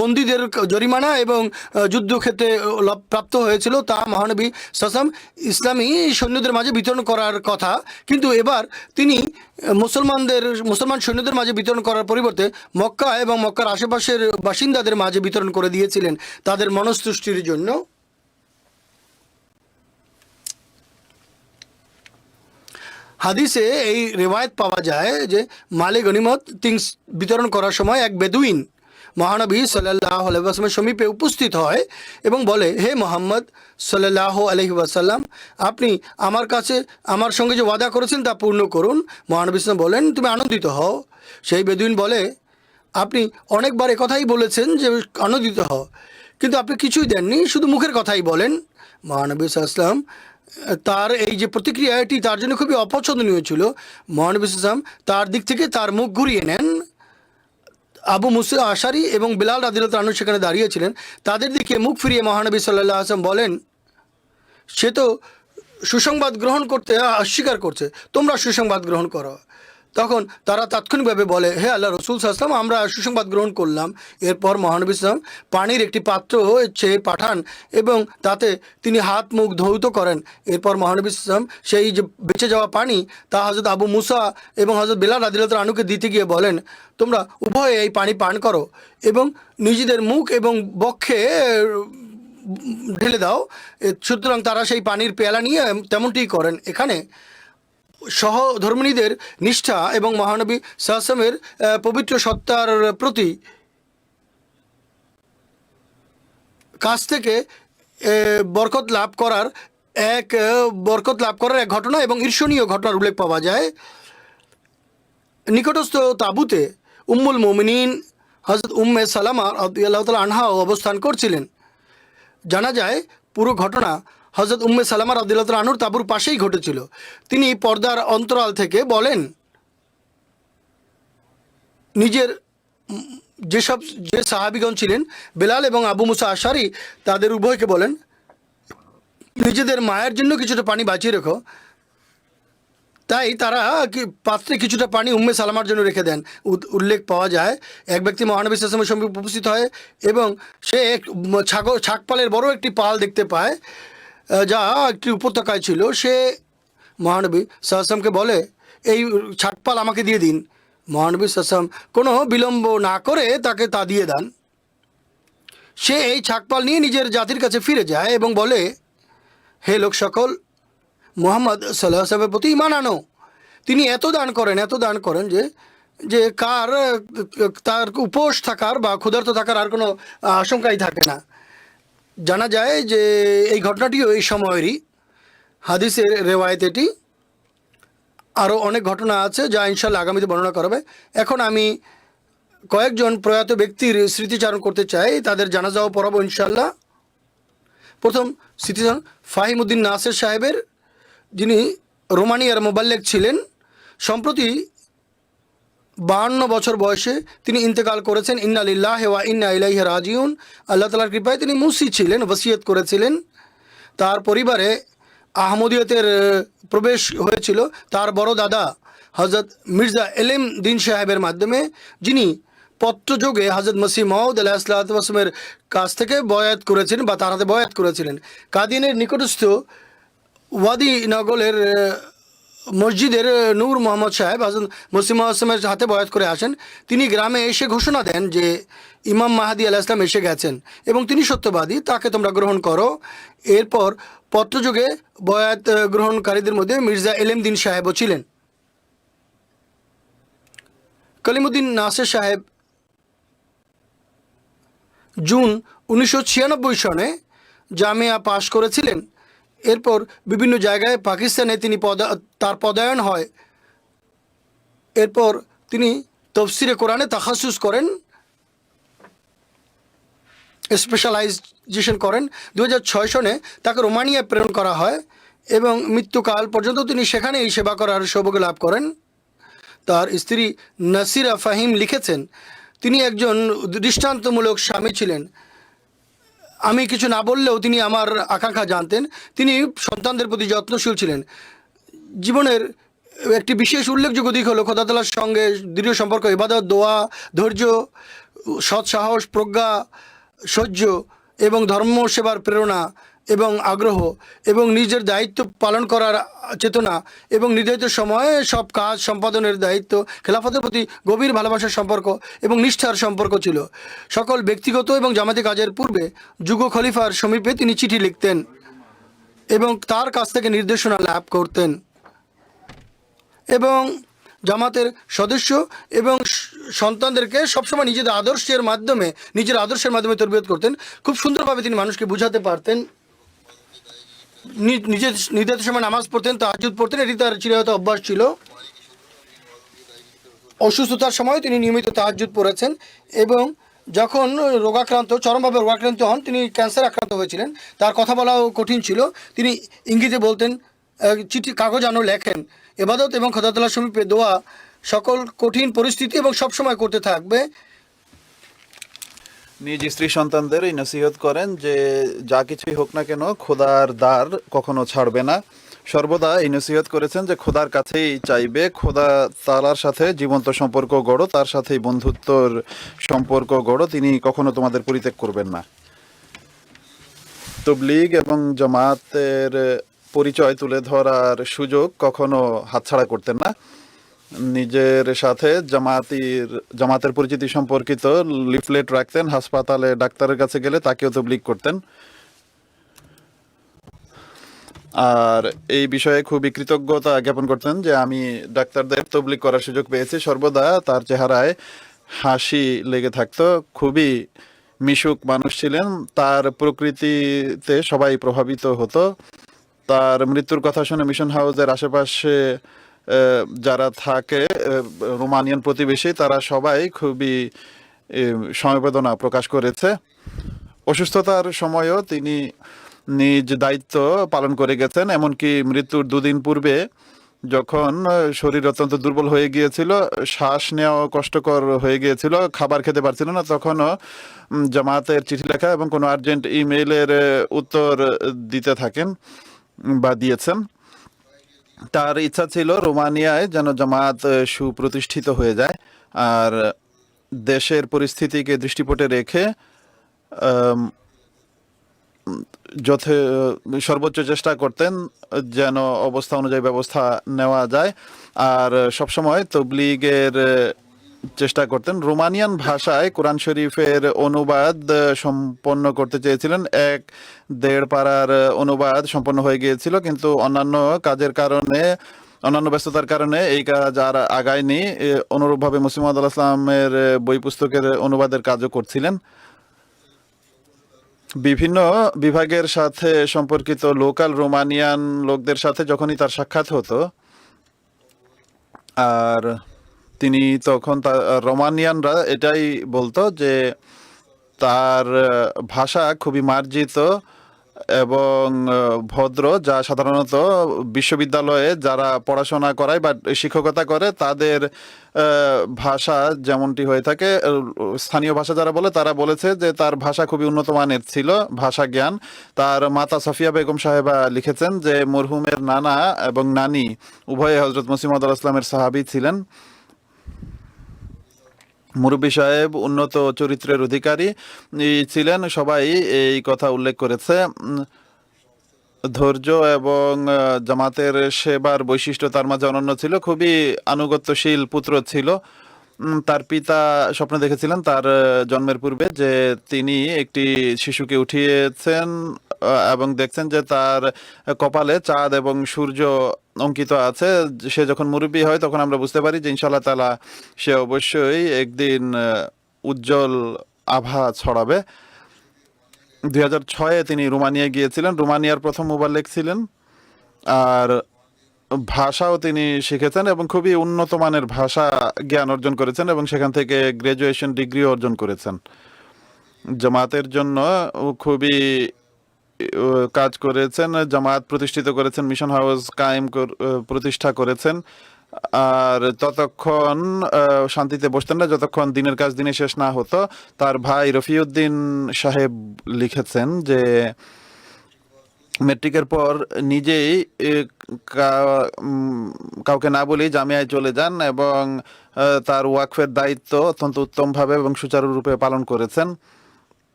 বন্দীদের জরিমানা এবং যুদ্ধক্ষেত্রে প্রাপ্ত হয়েছিল তা মহানবী সাসাম ইসলামী সৈন্যদের মাঝে বিতরণ করার কথা, কিন্তু এবার তিনি মুসলমান সৈন্যদের মাঝে বিতরণ করার পরিবর্তে মক্কা এবং মক্কার আশেপাশের বাসিন্দাদের মাঝে বিতরণ করে দিয়েছিলেন তাদের মনস্তুষ্টির জন্য। হাদিসে এই রেওয়ায়ত পাওয়া যায় যে মালে গনিমত থিংস বিতরণ করার সময় এক বেদুইন মহানবী সাল্লাল্লাহু আলাইহি ওয়াসাল্লামের সমীপে উপস্থিত হয় এবং বলে, হে মোহাম্মদ সাল্লাল্লাহু আলাইহি ওয়াসাল্লাম, আপনি আমার কাছে আমার সঙ্গে যে ওয়াদা করেছেন তা পূর্ণ করুন। মহানবী সাল্লাল্লাহু আলাইহি ওয়াসাল্লাম বলেন, তুমি আনন্দিত হও। সেই বেদুইন বলে, আপনি অনেকবার কথাই বলেছেন যে আনন্দিত হও, কিন্তু আপনি কিছুই দেননি, শুধু মুখের কথাই বলেন। মহানবী সাল্লাল্লাহু আলাইহি ওয়াসাল্লাম তার এই যে প্রতিক্রিয়া এটি তার জন্য খুবই অপছন্দনীয় ছিল। মহানবী সাল্লাল্লাহু আলাইহি ওয়াসাল্লাম তার দিক থেকে তার মুখ ঘুরিয়ে নেন। আবু মুসা আশারি এবং বিলাল রাদিয়াল্লাহু তাআলা সেখানে দাঁড়িয়েছিলেন। তাদের দিকে মুখ ফিরিয়ে মহানবী সাল্লাল্লাহু আলাইহি ওয়াসাল্লাম বলেন, সে তো সুসংবাদ গ্রহণ করতে অস্বীকার করছে, তোমরা সুসংবাদ গ্রহণ করো। তখন তারা তাৎক্ষণিকভাবে বলে, হে আল্লাহ রসুল সাল্লাল্লাহু আলাইহি ওয়াসাল্লাম, আমরা সুসংবাদ গ্রহণ করলাম। এরপর মহানবী সাল্লাল্লাহু আলাইহি ওয়াসাল্লাম পানির একটি পাত্র চেয়ে পাঠান এবং তাতে তিনি হাত মুখ ধৌত করেন। এরপর মহানবী সাল্লাল্লাহু আলাইহি ওয়াসাল্লাম সেই যে বেঁচে যাওয়া পানি তা হযরত আবু মুসা এবং হযরত বিলাল রাদিয়াল্লাহু তাআলা আনহুকে দিতে গিয়ে বলেন, তোমরা উভয়ে এই পানি পান করো এবং নিজেদের মুখ এবং বক্ষে ঢেলে দাও। সুতরাং তারা সেই পানির পেয়ালা নিয়ে তেমনটিই করেন। এখানে সহধর্মিণীদের নিষ্ঠা এবং মহানবী সাল্লাল্লাহু আলাইহি ওয়াসাল্লামের পবিত্র সত্তার প্রতি কাছ থেকে বরকত লাভ করার এক ঘটনা এবং ঈর্ষণীয় ঘটনার উল্লেখ পাওয়া যায়। নিকটস্থ তাঁবুতে উম্মুল মুমিনিন হযরত উম্মে সালামা রাদিয়াল্লাহু তাআলা আনহাও অবস্থান করছিলেন। জানা যায় পুরো ঘটনা হযরত উম্মে সালামা রাদিয়াল্লাহু তাআলা আনহুর তাঁবুর পাশেই ঘটেছিল। তিনি পর্দার অন্তরাল থেকে বলেন, নিজের যে সাহাবীগণ ছিলেন বেলাল এবং আবু মুসা আশারি, তাদের উভয়কে বলেন, নিজেদের মায়ের জন্য কিছুটা পানি বাঁচিয়ে রেখো। তাই তারা পাত্রে কিছুটা পানি উম্মে সালামার জন্য রেখে দেন। উল্লেখ পাওয়া যায় এক ব্যক্তি মহানবী সাল্লাল্লাহু আলাইহি ওয়াসাল্লামের সঙ্গে উপস্থিত হয় এবং সে এক ছাগপালের বড় একটি পাল দেখতে পায় যা একটি উপত্যকায় ছিল। সে মহানবী সাল্লাল্লাহু আলাইহি ওয়াসাল্লামকে বলে, এই ছাগপাল আমাকে দিয়ে দিন। মহানবী সাল্লাল্লাহু আলাইহি ওয়াসাল্লাম কোনো বিলম্ব না করে তাকে তা দিয়ে দেন। সে এই ছাগপাল নিয়ে নিজের জাতির কাছে ফিরে যায় এবং বলে, হে লোক সকল, মুহাম্মদ সাল্লাল্লাহু আলাইহি ওয়াসাল্লামের প্রতি ঈমান আনো। তিনি এত দান করেন যে তার উপোস থাকার বা ক্ষুধার্ত থাকার আর কোনো আশঙ্কাই থাকে না। জানা যায় যে এই ঘটনাটিও এই সময়েরই। হাদিসের রেওয়ায়েত এটি। আরও অনেক ঘটনা আছে যা ইনশাআল্লাহ আগামীতে বর্ণনা করা হবে। এখন আমি কয়েকজন প্রয়াত ব্যক্তির স্মৃতিচারণ করতে চাই, তাদের জানাজাও পড়াবো ইনশাআল্লাহ। প্রথম স্মৃতিচারণ ফাহিমউদ্দিন নাসের সাহেবের, যিনি রোমানিয়ার মোবাল্লেগ ছিলেন। সম্প্রতি 52 বছর বয়সে তিনি ইন্তেকাল করেছেন। ইন্না লিল্লাহি ওয়া ইন্না ইলাইহি রাজিউন। আল্লাহ তাআলার কৃপায় তিনি মুসি ছিলেন, ওসিয়ত করেছিলেন। তার পরিবারে আহমদিয়তের প্রবেশ হয়েছিল তার বড় দাদা হযরত মির্জা এলেম দ্বীন সাহেবের মাধ্যমে, যিনি পত্রযোগে হযরত মসিহ মাউদ আলাইহিসসালাতু ওয়াসসালামের কাছ থেকে বয়াত করেছিলেন বা তার হাতে বয়াত করেছিলেন। কাদিয়ানের নিকটস্থ ওয়াদি নগলের মসজিদের নূর মোহাম্মদ সাহেব হযরত মসিহ মাউদের হাতে বয়াত করে আসেন। তিনি গ্রামে এসে ঘোষণা দেন যে ইমাম মাহাদি আলাইহিস সালাম এসে গেছেন এবং তিনি সত্যবাদী, তাকে তোমরা গ্রহণ করো। এরপর পত্রযোগে বয়াত গ্রহণকারীদের মধ্যে মির্জা এলেম দ্বীন সাহেবও ছিলেন। কলিমউদ্দিন নাসের সাহেব জুন 1996 সনে জামিয়া পাশ করেছিলেন এরপর বিভিন্ন জায়গায় পাকিস্তানে তার পদায়ন হয়। এরপর তিনি তফসিরে কোরআনে তাখাসুস করেন, স্পেশালাইজেশন করেন। 2006 সনে তাকে রোমানিয়ায় প্রেরণ করা হয় এবং মৃত্যুকাল পর্যন্ত তিনি সেখানেই সেবা করার সৌভাগ্য লাভ করেন। তার স্ত্রী নাসিরা ফাহিম লিখেছেন, তিনি একজন দৃষ্টান্তমূলক স্বামী ছিলেন। আমি কিছু না বললেও তিনি আমার আকাঙ্ক্ষা জানতেন। তিনি সন্তানদের প্রতি যত্নশীল ছিলেন। জীবনের একটি বিশেষ উল্লেখযোগ্য দিক হলো খোদা তাআলার সঙ্গে দৃঢ় সম্পর্ক, ইবাদত, দোয়া, ধৈর্য, সৎ সাহস, প্রজ্ঞা, সহ্য এবং ধর্ম সেবার প্রেরণা এবং আগ্রহ এবং নিজের দায়িত্ব পালন করার চেতনা এবং নির্ধারিত সময়ে সব কাজ সম্পাদনের দায়িত্ব। খেলাফতের প্রতি গভীর ভালোবাসার সম্পর্ক এবং নিষ্ঠার সম্পর্ক ছিল। সকল ব্যক্তিগত এবং জামাতি কাজের পূর্বে যুগ খলিফার সমীপে তিনি চিঠি লিখতেন এবং তার কাছ থেকে নির্দেশনা লাভ করতেন এবং জামাতের সদস্য এবং সন্তানদেরকে সবসময় নিজের আদর্শের মাধ্যমে তরবিয়ত করতেন। খুব সুন্দরভাবে তিনি মানুষকে বুঝাতে পারতেন। নিজের নির্ধারিত সময় নামাজ পড়তেন, তাহাজ্জুদ পড়তেন, এটি তার চিরায়ত অভ্যাস ছিল। অসুস্থতার সময় তিনি নিয়মিত তাহাজ্জুদ পড়েছেন এবং যখন চরমভাবে রোগাক্রান্ত হন, তিনি ক্যান্সার আক্রান্ত হয়েছিলেন, তার কথা বলাও কঠিন ছিল। তিনি ইঙ্গিতে বলতেন, চিঠি কাগজ আনো, লেখেন। ইবাদত এবং খোদা তাআলার সমীপে দোয়া সকল কঠিন পরিস্থিতি এবং সবসময় করতে থাকবে। নিজ স্ত্রী সন্তানদের এই নসিহত করেন যে যা কিছুই হোক না কেন খোদার দ্বার কখনো ছাড়বে না। সর্বদা এই নসিহত করেছেন যে খোদার কাছেই চাইবে, খোদা তাআলার সাথে জীবন্ত সম্পর্ক গড়ো, তার সাথেই বন্ধুত্বর সম্পর্ক গড়ো, তিনি কখনো তোমাদের পরিত্যাগ করবেন না। তবলিগ এবং জামাতের পরিচয় তুলে ধরার সুযোগ কখনো হাতছাড়া করতেন না। নিজের সাথে জামাতের পরিচিতি সম্পর্কিত লিফলেট রাখতেন, হাসপাতালে ডাক্তারের কাছে গেলে তাকেও তবলিগ করতেন। আর এই বিষয়ে খুবই কৃতজ্ঞতা জ্ঞাপন করতেন যে আমি ডাক্তারদের তবলিগ করার সুযোগ পেয়েছি। সর্বদা তার চেহারায় হাসি লেগে থাকতো। খুবই মিশুক মানুষ ছিলেন। তার প্রকৃতিতে সবাই প্রভাবিত হতো। তার মৃত্যুর কথা শুনে মিশন হাউসের আশেপাশে যারা থাকে রোমানিয়ান প্রতিবেশী, তারা সবাই খুবই সমবেদনা প্রকাশ করেছে। অসুস্থতার সময়ও তিনি নিজ দায়িত্ব পালন করে গেছেন। এমনকি মৃত্যুর 2 দিন পূর্বে যখন শরীর অত্যন্ত দুর্বল হয়ে গিয়েছিল, শ্বাস নেওয়া কষ্টকর হয়ে গিয়েছিল, খাবার খেতে পারছিল না, তখনও জামাতের চিঠি লেখা এবং কোনো আর্জেন্ট ইমেইলের উত্তর দিতে থাকেন বা দিয়েছেন। তার ইচ্ছা ছিল রোমানিয়ায় যেন জামাত সুপ্রতিষ্ঠিত হয়ে যায়, আর দেশের পরিস্থিতিকে দৃষ্টিপটে রেখে সর্বোচ্চ চেষ্টা করতেন যেন অবস্থা অনুযায়ী ব্যবস্থা নেওয়া যায়। আর সবসময় তবলিগের চেষ্টা করতেন। রোমানিয়ান ভাষায় কোরআন শরীফের অনুবাদ সম্পন্ন করতে চেয়েছিলেন। 1.5 পারার অনুবাদ সম্পন্ন হয়ে গিয়েছিল, কিন্তু অন্যান্য ব্যস্ততার কারণে এই কাজ আর আগায়নি। অনুরূপভাবে মুসলিম আল ইসলামের বই পুস্তকের অনুবাদের কাজও করছিলেন। বিভিন্ন বিভাগের সাথে সম্পর্কিত লোকাল রোমানিয়ান লোকদের সাথে যখনই তার সাক্ষাৎ হতো, আর তিনি তখন রোমানিয়ানরা এটাই বলতো যে তার ভাষা খুবই মার্জিত এবং ভদ্র, যা সাধারণত বিশ্ববিদ্যালয়ে যারা পড়াশোনা করায় বা শিক্ষকতা করে তাদের ভাষা যেমনটি হয়ে থাকে। স্থানীয় ভাষা যারা বলে তারা বলেছে যে তার ভাষা খুবই উন্নত মানের ছিল, ভাষা জ্ঞান। তার মাতা সফিয়া বেগম সাহেবা লিখেছেন যে মরহুমের নানা এবং নানি উভয়ে হজরত মসিহ মাউদ ইসলামের সাহাবী ছিলেন। মুরব্বী সাহেব উন্নত চরিত্রের অধিকারী ছিলেন, সবাই এই কথা উল্লেখ করেছে। ধৈর্য এবং জামাতের সেবার বৈশিষ্ট্য তার মাঝে অনন্য ছিল। খুবই আনুগত্যশীল পুত্র ছিল। তার পিতা স্বপ্ন দেখেছিলেন তার জন্মের পূর্বে যে তিনি একটি শিশুকে উঠিয়েছেন এবং দেখছেন যে তার কপালে চাঁদ এবং সূর্য অঙ্কিত আছে। সে যখন মুরব্বী হয় তখন আমরা বুঝতে পারি যে ইনশাআল্লাহ তাআলা সে অবশ্যই একদিন উজ্জ্বল আভা ছড়াবে। 2006-এ তিনি রোমানিয়া গিয়েছিলেন। রোমানিয়ার প্রথম মুবাল্লিগ ছিলেন। আর ভাষাও তিনি শিখেছেন এবং খুবই উন্নত মানের ভাষা জ্ঞান অর্জন করেছেন এবং সেখান থেকে গ্রাজুয়েশন ডিগ্রি অর্জন করেছেন। জামাতের জন্য খুবই কাজ করেছেন, জামাত প্রতিষ্ঠিত করেছেন, মিশন হাউস প্রতিষ্ঠা করেছেন। আর ততক্ষণ শান্তিতে বসতেন না যতক্ষণ দিনের কাজ দিনে শেষ না হতো। তার ভাই রফিউদ্দিন সাহেব লিখেছেন যে মেট্রিকের পর নিজেই কাউকে না বলেই জামিয়ায় চলে যান এবং তার ওয়াকফের দায়িত্ব অত্যন্ত উত্তমভাবে এবং সুচারুরূপে পালন করেছেন।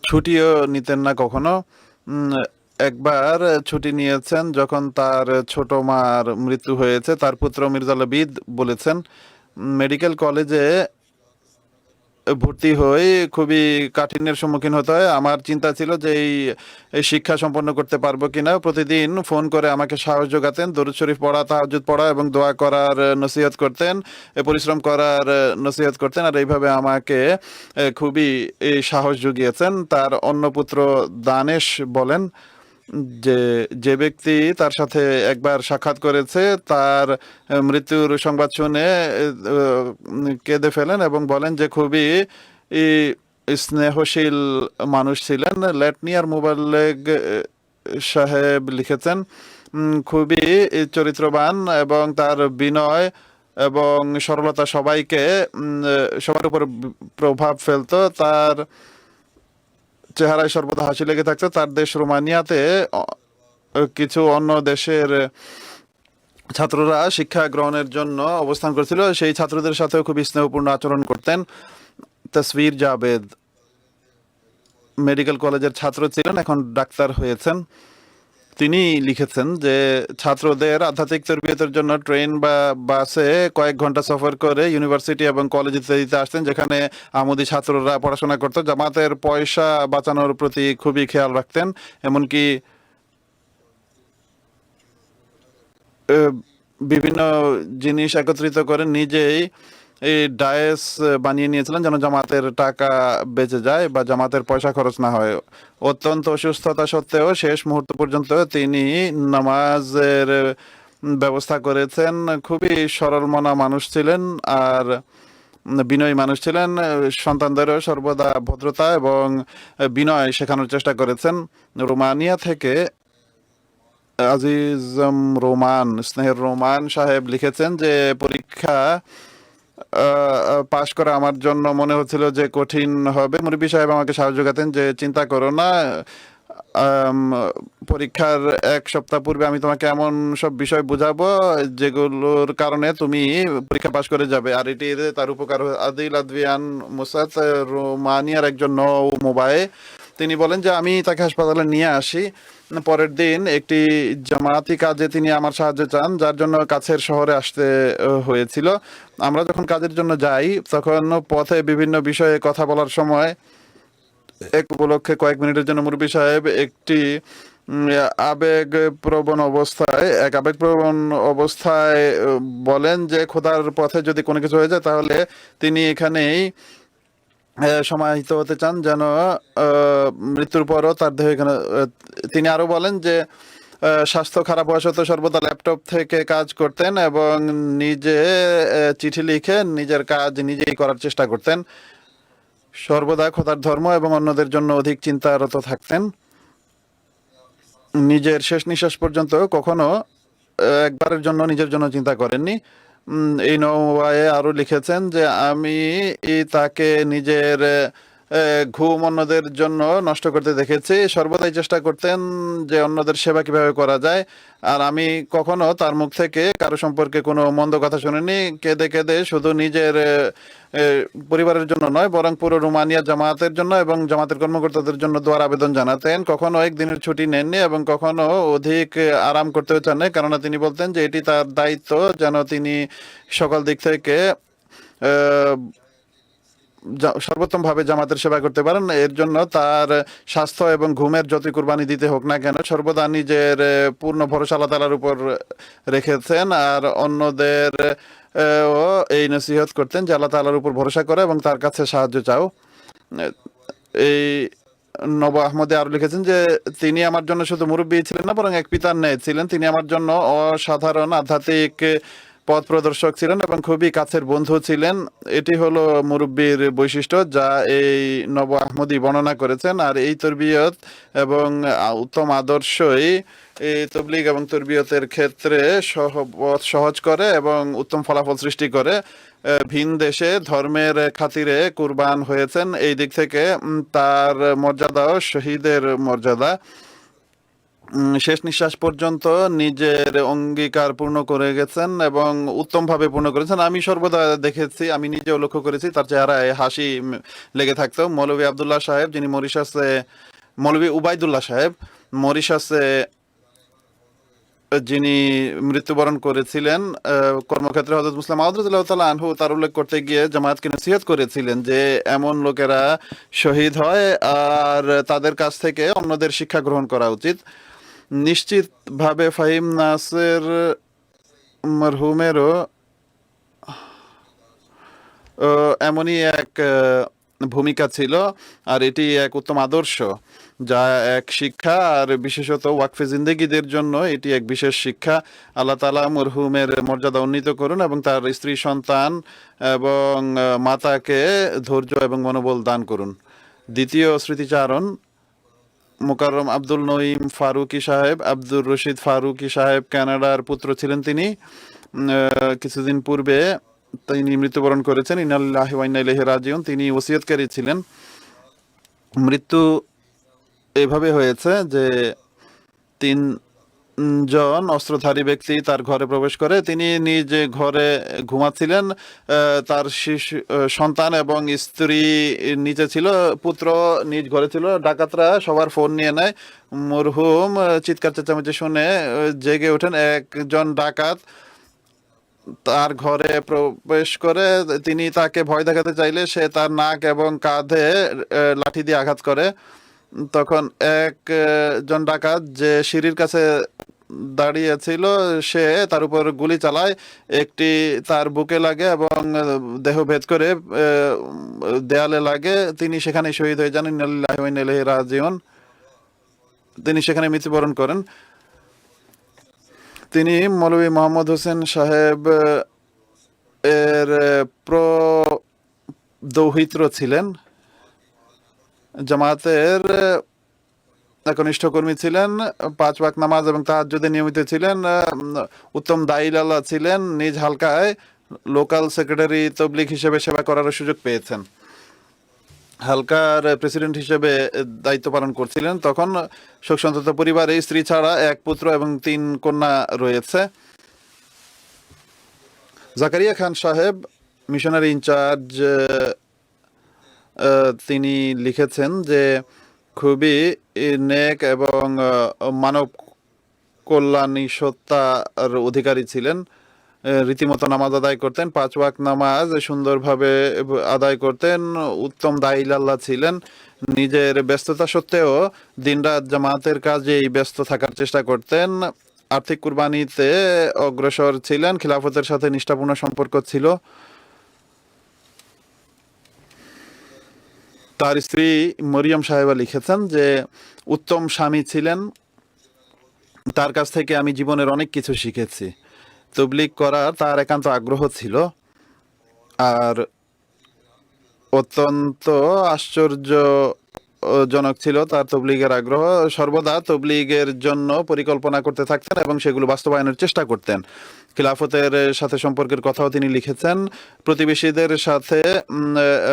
ছুটিও নিতেন না কখনো। একবার ছুটি নিয়েছেন যখন তার ছোট মার মৃত্যু হয়েছে। তার পুত্র মির্জা লবিদ বলেছেন, মেডিকেল কলেজে ভর্তি হয়ে খুবই কাঠিন্যের সম্মুখীন হতে হয়। আমার চিন্তা ছিল যে এই শিক্ষা সম্পন্ন করতে পারবো কিনা। প্রতিদিন ফোন করে আমাকে সাহস যোগাতেন, দরুদ শরীফ পড়া, তাহাজ্জুদ পড়া এবং দোয়া করার নসিহত করতেন, পরিশ্রম করার নসিহত করতেন। আর এইভাবে আমাকে খুবই সাহস জুগিয়েছেন। তার অন্য পুত্র দানেশ বলেন যে যে ব্যক্তি তার সাথে একবার সাক্ষাৎ করেছে তার মৃত্যুর সংবাদ শুনে কেঁদে ফেলেন এবং বলেন যে খুবই স্নেহশীল মানুষ ছিলেন। লেটনিয়ার মুবাল্লেগ সাহেব লিখেছেন, খুবই চরিত্রবান এবং তার বিনয় এবং সরলতা সবার উপর প্রভাব ফেলতো। তার চেহারায় সর্বদা হাসি লেগে থাকতো। তার দেশ রোমানিয়াতে কিছু অন্য দেশের ছাত্ররা শিক্ষা গ্রহণের জন্য অবস্থান করছিল। সেই ছাত্রদের সাথেও খুবই স্নেহপূর্ণ আচরণ করতেন। তসবির জাবেদ মেডিকেল কলেজের ছাত্র ছিলেন, এখন ডাক্তার হয়েছেন। তিনি লিখেছেন যে ছাত্রদের আধ্যাত্মিক তরবিয়তের জন্য ট্রেন বা বাসে কয়েক ঘন্টা সফর করে ইউনিভার্সিটি এবং কলেজ ইত্যাদিতে আসতেন, যেখানে আমোদি ছাত্ররা পড়াশোনা করতো। জামাতের পয়সা বাঁচানোর প্রতি খুবই খেয়াল রাখতেন। এমনকি বিভিন্ন জিনিস একত্রিত করে নিজেই এই ডায়েস বানিয়ে নিয়েছিলেন যেন জামাতের টাকা বেঁচে যায় বা জামাতের পয়সা খরচ না হয়। অত্যন্ত অসুস্থতা সত্ত্বেও শেষ মুহূর্ত পর্যন্ত তিনি নামাজের ব্যবস্থা করেছেন। খুবই সরল মনা মানুষ ছিলেন আর বিনয়ী মানুষ ছিলেন। সন্তানদেরও সর্বদা ভদ্রতা এবং বিনয় শেখানোর চেষ্টা করেছেন। রোমানিয়া থেকে আজিজম রোমান, স্নেহের রোমান সাহেব লিখেছেন যে পরীক্ষা পাশ করা আমার জন্য মনে হচ্ছিল যে কঠিন হবে। মুরব্বী সাহেব আমাকে সাহায্য করতেন যে চিন্তা করো না, পরীক্ষার এক সপ্তাহ পূর্বে আমি তোমাকে এমন সব বিষয় বুঝাবো যেগুলোর কারণে তুমি পরীক্ষা পাশ করে যাবে। আর এটি তার উপকার। আদিল আদভিয়ান মুসাদ রোমানিয়ার একজন নৌ মোবাইল, তিনি বলেন যে আমি তাকে হাসপাতালে নিয়ে আসি। পরের দিন একটি জামাতি কাজে তিনি আমার সাহায্য চান, যার জন্য কাছের শহরে আসতে হয়েছিল। আমরা যখন কাজের জন্য যাই তখন পথে বিভিন্ন বিষয়ে কথা বলার সময় এক উপলক্ষে কয়েক মিনিটের জন্য মুরব্বী সাহেব একটি আবেগপ্রবণ অবস্থায় বলেন যে খোদার পথে যদি কোনো কিছু হয়ে যায় তাহলে তিনি এখানেই সমাহিত হতে চান, যেন মৃত্যুর পরও তার দেহ এখানে। তিনি আরো বলেন যে স্বাস্থ্য খারাপ হওয়া সত্ত্বেও সর্বদা ল্যাপটপ থেকে কাজ করতেন এবং নিজে চিঠি লিখে নিজের কাজ নিজেই করার চেষ্টা করতেন। সর্বদা খোদার ধর্ম এবং অন্যদের জন্য অধিক চিন্তারত থাকতেন। নিজের শেষ নিঃশ্বাস পর্যন্ত কখনো একবারের জন্য নিজের জন্য চিন্তা করেননি। এই নওয়ায়ে আরো লিখেছেন যে আমি তাকে নিজের ঘুম অন্যদের জন্য নষ্ট করতে দেখেছি। সর্বদাই চেষ্টা করতেন যে অন্যদের সেবা কিভাবে করা যায়। আর আমি কখনো তার মুখ থেকে কারো সম্পর্কে কোনো মন্দ কথা শুনিনি। কেঁদে কেঁদে শুধু নিজের পরিবারের জন্য নয় বরং পুরো রোমানিয়া জামাতের জন্য এবং জামাতের কর্মকর্তাদের জন্য দোয়ার আবেদন জানাতেন। কখনো একদিনের ছুটি নেননি এবং কখনো অধিক আরাম করতেও চান না, কেননা তিনি বলতেন যে এটি তার দায়িত্ব যেন তিনি সকল দিক থেকে সর্বোত্তম ভাবে জামাতের সেবা করতে পারেন। এর জন্য তার স্বাস্থ্য এবং ঘুমের যতই কুরবানি দিতে হোক না কেন সর্বদা নিজের পূর্ণ ভরসা আল্লাহ তাআলার উপর রেখেছেন। আর অন্যদের ও এই নসিহত করতেন যে আল্লাহ তাআলার উপর ভরসা করো এবং তার কাছে সাহায্য চাও। এই নব আহমদে আরো লিখেছেন যে তিনি আমার জন্য শুধু মুরব্বী ছিলেন না, বরং এক পিতার ন্যায় ছিলেন। তিনি আমার জন্য অসাধারণ আধ্যাত্মিক পথ প্রদর্শক ছিলেন এবং খুবই কাছের বন্ধু ছিলেন। এটি হলো মুরব্বীর বৈশিষ্ট্য যা এই নব আহমদি বর্ণনা করেছেন। আর এই তরবিয়ত এবং উত্তম আদর্শই এই তবলিগ এবং তরবিয়তের ক্ষেত্রে পথ সহজ করে এবং উত্তম ফলাফল সৃষ্টি করে। ভিন দেশে ধর্মের খাতিরে কুরবান হয়েছেন। এই দিক থেকে তার মর্যাদাও শহীদের মর্যাদা। শেষ নিঃশ্বাস পর্যন্ত নিজের অঙ্গীকার পূর্ণ করে গেছেন এবং উত্তমভাবে পূর্ণ করেছেন। আমি সর্বদা দেখেছি, আমি নিজেও লক্ষ্য করেছি, তার চেহারায় হাসি লেগে থাকতো। মৌলভী আবদুল্লাহ সাহেব, যিনি মরিশাসে, মৌলভী উবাইদুল্লাহ সাহেব মরিশাসে যিনি মৃত্যুবরণ করেছিলেন, কর্মক্ষেত্রে হযরত মুসলিম মাউদ রাদিয়াল্লাহু তাআলা আনহু তার উল্লেখ করতে গিয়ে জামায়াতকে নসিহত করেছিলেন যে এমন লোকেরা শহীদ হয় আর তাদের কাছ থেকে অন্যদের শিক্ষা গ্রহণ করা উচিত। নিশ্চিতভাবে ফাহিম নাসের মরহুমেরও এমনই এক ভূমিকা ছিল, আর এটি এক উত্তম আদর্শ যা এক শিক্ষা, আর বিশেষত ওয়াকফে জিন্দেগীদের জন্য এটি এক বিশেষ শিক্ষা। আল্লাহ তাআলা মরহুমের মর্যাদা উন্নীত করুন এবং তার স্ত্রী সন্তান এবং মাতাকে ধৈর্য এবং মনোবল দান করুন। দ্বিতীয় স্মৃতিচারণ, মোকাররম আব্দুল নঈম ফারুকি সাহেব, আব্দুর রশিদ ফারুকি সাহেব কানাডার পুত্র ছিলেন তিনি। কিছুদিন পূর্বে তিনি মৃত্যুবরণ করেছেন। ইন্না লিল্লাহি ওয়া ইন্না ইলাইহি রাজিউন। তিনি ওসিয়তকারী ছিলেন। মৃত্যু এভাবে হয়েছে যে তিনজন অস্ত্রধারী ব্যক্তি তার ঘরে প্রবেশ করে। তিনি নিজে ঘরে ঘুমাচ্ছিলেন, তার শিশু সন্তান এবং স্ত্রী নিচে ছিল, পুত্র নিজ ঘরে ছিল। ডাকাতরা সবার ফোন নিয়ে নেয়। মরহুম চিৎকার চেঁচামেচি শুনে জেগে ওঠেন। একজন ডাকাত তার ঘরে প্রবেশ করে, তিনি তাকে ভয় দেখাতে চাইলে সে তার নাক এবং কাঁধে লাঠি দিয়ে আঘাত করে। তখন একজন ডাকাত যে সিঁড়ির কাছে দাঁড়িয়ে ছিল সে তার উপর গুলি চালায়। একটি তার বুকে লাগে এবং দেহ ভেদ করে দেয়ালে লাগে। তিনি সেখানে শহীদ হয়ে যান। ইন্না লিল্লাহি ওয়া ইন্না ইলাইহি রাজিউন। তিনি সেখানে মৃত্যুবরণ করেন। তিনি মৌলভী মোহাম্মদ হোসেন সাহেব এর দৌহিত্র ছিলেন। জামাতের একনিষ্ঠ কর্মী ছিলেন। 5 ওয়াক্ত নামাজ এবং তাহাজ্জুদে নিয়মিত ছিলেন। উত্তম দাঈলাল্লাহ ছিলেন। নিজ হালকায় লোকাল সেক্রেটারি তবলিগ হিসেবে সেবা করার সুযোগ পেয়েছেন। হালকার প্রেসিডেন্ট হিসেবে দায়িত্ব পালন করছিলেন। তখন শোকসন্তপ্ত পরিবারে স্ত্রী ছাড়া এক পুত্র এবং 3 কন্যা রয়েছে। জাকারিয়া খান সাহেব, মিশনারি ইনচার্জ, তিনি লিখেছেন যে খুবই নেক এবং মানব কল্যাণী সত্তার অধিকারী ছিলেন। রীতিমতো নামাজ আদায় করতেন, 5 ওয়াক্ত নামাজ সুন্দরভাবে আদায় করতেন। উত্তম দাঈলাল্লাহ ছিলেন। নিজের ব্যস্ততা সত্ত্বেও দিনরাত জামাতের কাজেই ব্যস্ত থাকার চেষ্টা করতেন। আর্থিক কুরবানিতে অগ্রসর ছিলেন। খিলাফতের সাথে নিষ্ঠাপূর্ণ সম্পর্ক ছিল। তার স্ত্রী মরিয়ম সাহেবা লিখেছেন যে উত্তম স্বামী ছিলেন। তার কাছ থেকে আমি জীবনের অনেক কিছু শিখেছি। তবলিগ করার তার একান্ত আগ্রহ ছিল, আর অত্যন্ত আশ্চর্যজনক ছিল তার তবলিগের আগ্রহ। সর্বদা তবলিগের জন্য পরিকল্পনা করতে থাকতেন এবং সেগুলো বাস্তবায়নের চেষ্টা করতেন। খিলাফতের সাথে সম্পর্কের কথাও তিনি লিখেছেন। প্রতিবেশীদের সাথে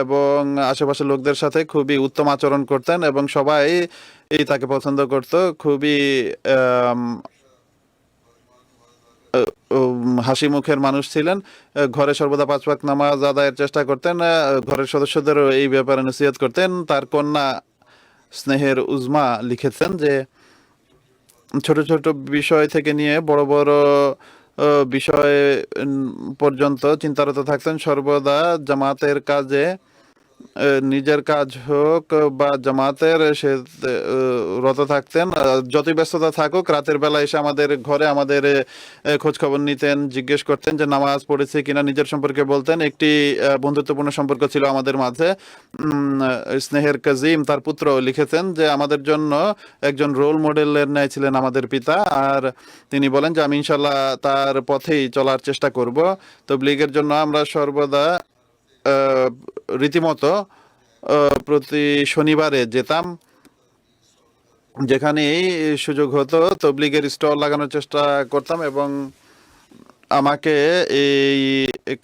এবং আশেপাশের লোকদের সাথে খুবই উত্তম আচরণ করতেন এবং সবাই তাকে পছন্দ করত। খুবই হাসি মুখের মানুষ ছিলেন। ঘরে সর্বদা 5 ওয়াক্ত নামাজ আদায়ের চেষ্টা করতেন। ঘরের সদস্যদেরও এই ব্যাপারে নসিহত করতেন। তার কন্যা স্নেহের উজমা লিখেছেন যে ছোট ছোট বিষয় থেকে নিয়ে বড় বড় বিষয় পর্যন্ত চিন্তারত থাকতেন। সর্বদা জামাতের কাজে নিজের কাজ হোক বা জামাতের সে রত থাকতেন। যতই ব্যস্ততা থাকুক রাতের বেলা এসে আমাদের ঘরে আমাদের খোঁজ খবর নিতেন, জিজ্ঞেস করতেন যে নামাজ পড়েছে কিনা, নিজের সম্পর্কে বলতেন। একটি বন্ধুত্বপূর্ণ সম্পর্ক ছিল আমাদের মাঝে। স্নেহের কাজিম তার পুত্র লিখেছেন যে আমাদের জন্য একজন রোল মডেলের ন্যায় ছিলেন আমাদের পিতা, আর তিনি বলেন যে আমি ইনশাল্লাহ তার পথেই চলার চেষ্টা করব। তাবলীগের জন্য আমরা সর্বদা রীতিমতো প্রতি শনিবারে যেতাম, যেখানেই সুযোগ হতো তবলিগের স্টল লাগানোর চেষ্টা করতাম এবং আমাকে এই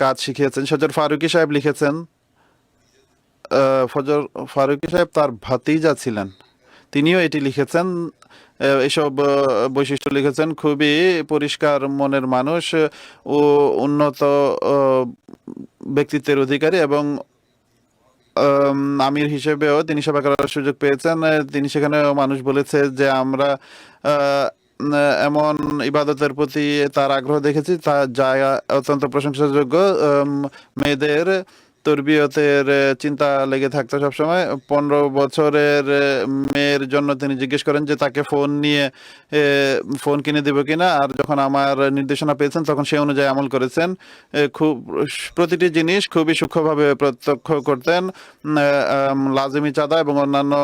কাজ শিখিয়েছেন। ফজর ফারুকী সাহেব লিখেছেন, ফজর ফারুকী সাহেব তার ভাতিজা ছিলেন, তিনিও এটি লিখেছেন। এসব বৈশিষ্ট্য লিখেছেন। খুবই পরিষ্কার মনের মানুষ ও উন্নত ব্যক্তিত্বের অধিকারী এবং আমির হিসেবেও তিনি সেবা করার সুযোগ পেয়েছেন। তিনি সেখানে মানুষ বলেছে যে আমরা এমন ইবাদতের প্রতি তার আগ্রহ দেখেছি তা যা অত্যন্ত প্রশংসাযোগ্য। মেয়েদের তরবিয়তের চিন্তা লেগে থাকতো সবসময়। 15 বছরের মেয়ের জন্য তিনি জিজ্ঞেস করেন যে তাকে ফোন কিনে দেবো কিনা, আর যখন আমার নির্দেশনা পেয়েছেন তখন সেই অনুযায়ী আমল করেছেন। খুব প্রতিটি জিনিস খুবই সূক্ষ্মভাবে প্রত্যক্ষ করতেন। লাজিমি চাঁদা এবং অন্যান্য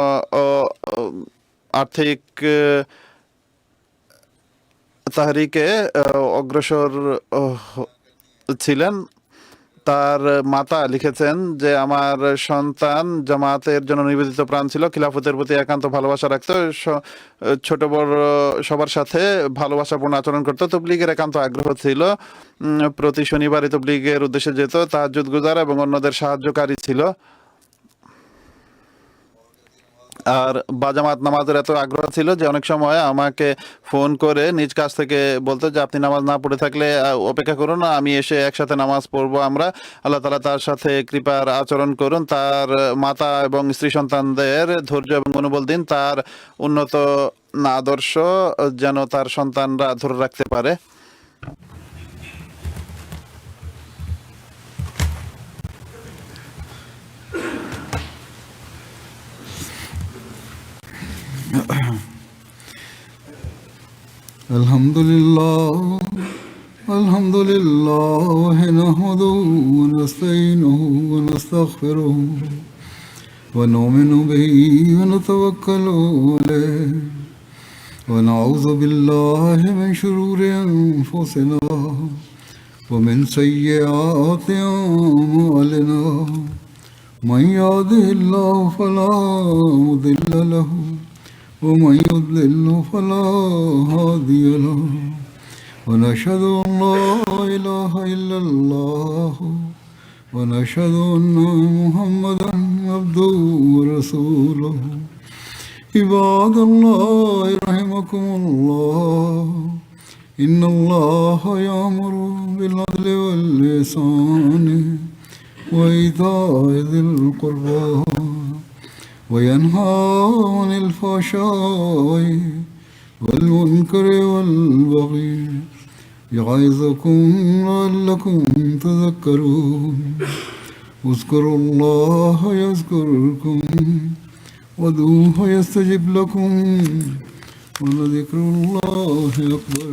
আর্থিক তাহরিকে অগ্রসর ছিলেন। তার মাতা লিখেছেন যে আমার সন্তান জামাতের জন্য নিবেদিত প্রাণ ছিল, খিলাফতের প্রতি একান্ত ভালোবাসা রাখতো, ছোট বড় সবার সাথে ভালোবাসাপূর্ণ আচরণ করতো, তবলিগের একান্ত আগ্রহ ছিল, প্রতি শনিবারই তবলিগের উদ্দেশ্যে যেত, তাহাজ্জুদ গুজার এবং অন্যদের সাহায্যকারী ছিল। আর বাজামাত নামাজের এত আগ্রহ ছিল যে অনেক সময় আমাকে ফোন করে নিজ কাছ থেকে বলতো যে আপনি নামাজ না পড়ে থাকলে অপেক্ষা করুন, আমি এসে একসাথে নামাজ পড়বো আমরা। আল্লাহ তাআলা তার সাথে কৃপার আচরণ করুন, তার মাতা এবং স্ত্রী সন্তানদের ধৈর্য এবং মনোবল দিন, তার উন্নত আদর্শ যেন তার সন্তানরা ধরে রাখতে পারে। الحمد لله نحمده ونستعينه ونستغفره ونؤمن به ونتوكل عليه ونعوذ بالله من شرور أنفسنا ومن سيئات أعمالنا من يهده الله فلا مضل له ومن يضلل فلا هادي له ونشهد أن لا إله إلا الله ونشهد أن محمدا عبده ورسوله عباد الله رحمكم الله إن الله يأمر بالعدل والإحسان وإيتاء ذي القربى وينهى عن الفحشاء والمنكر والبغي يعظكم لعلكم تذكرون اذكروا الله يذكركم وادعوه يستجب لكم ولذكر الله أكبر.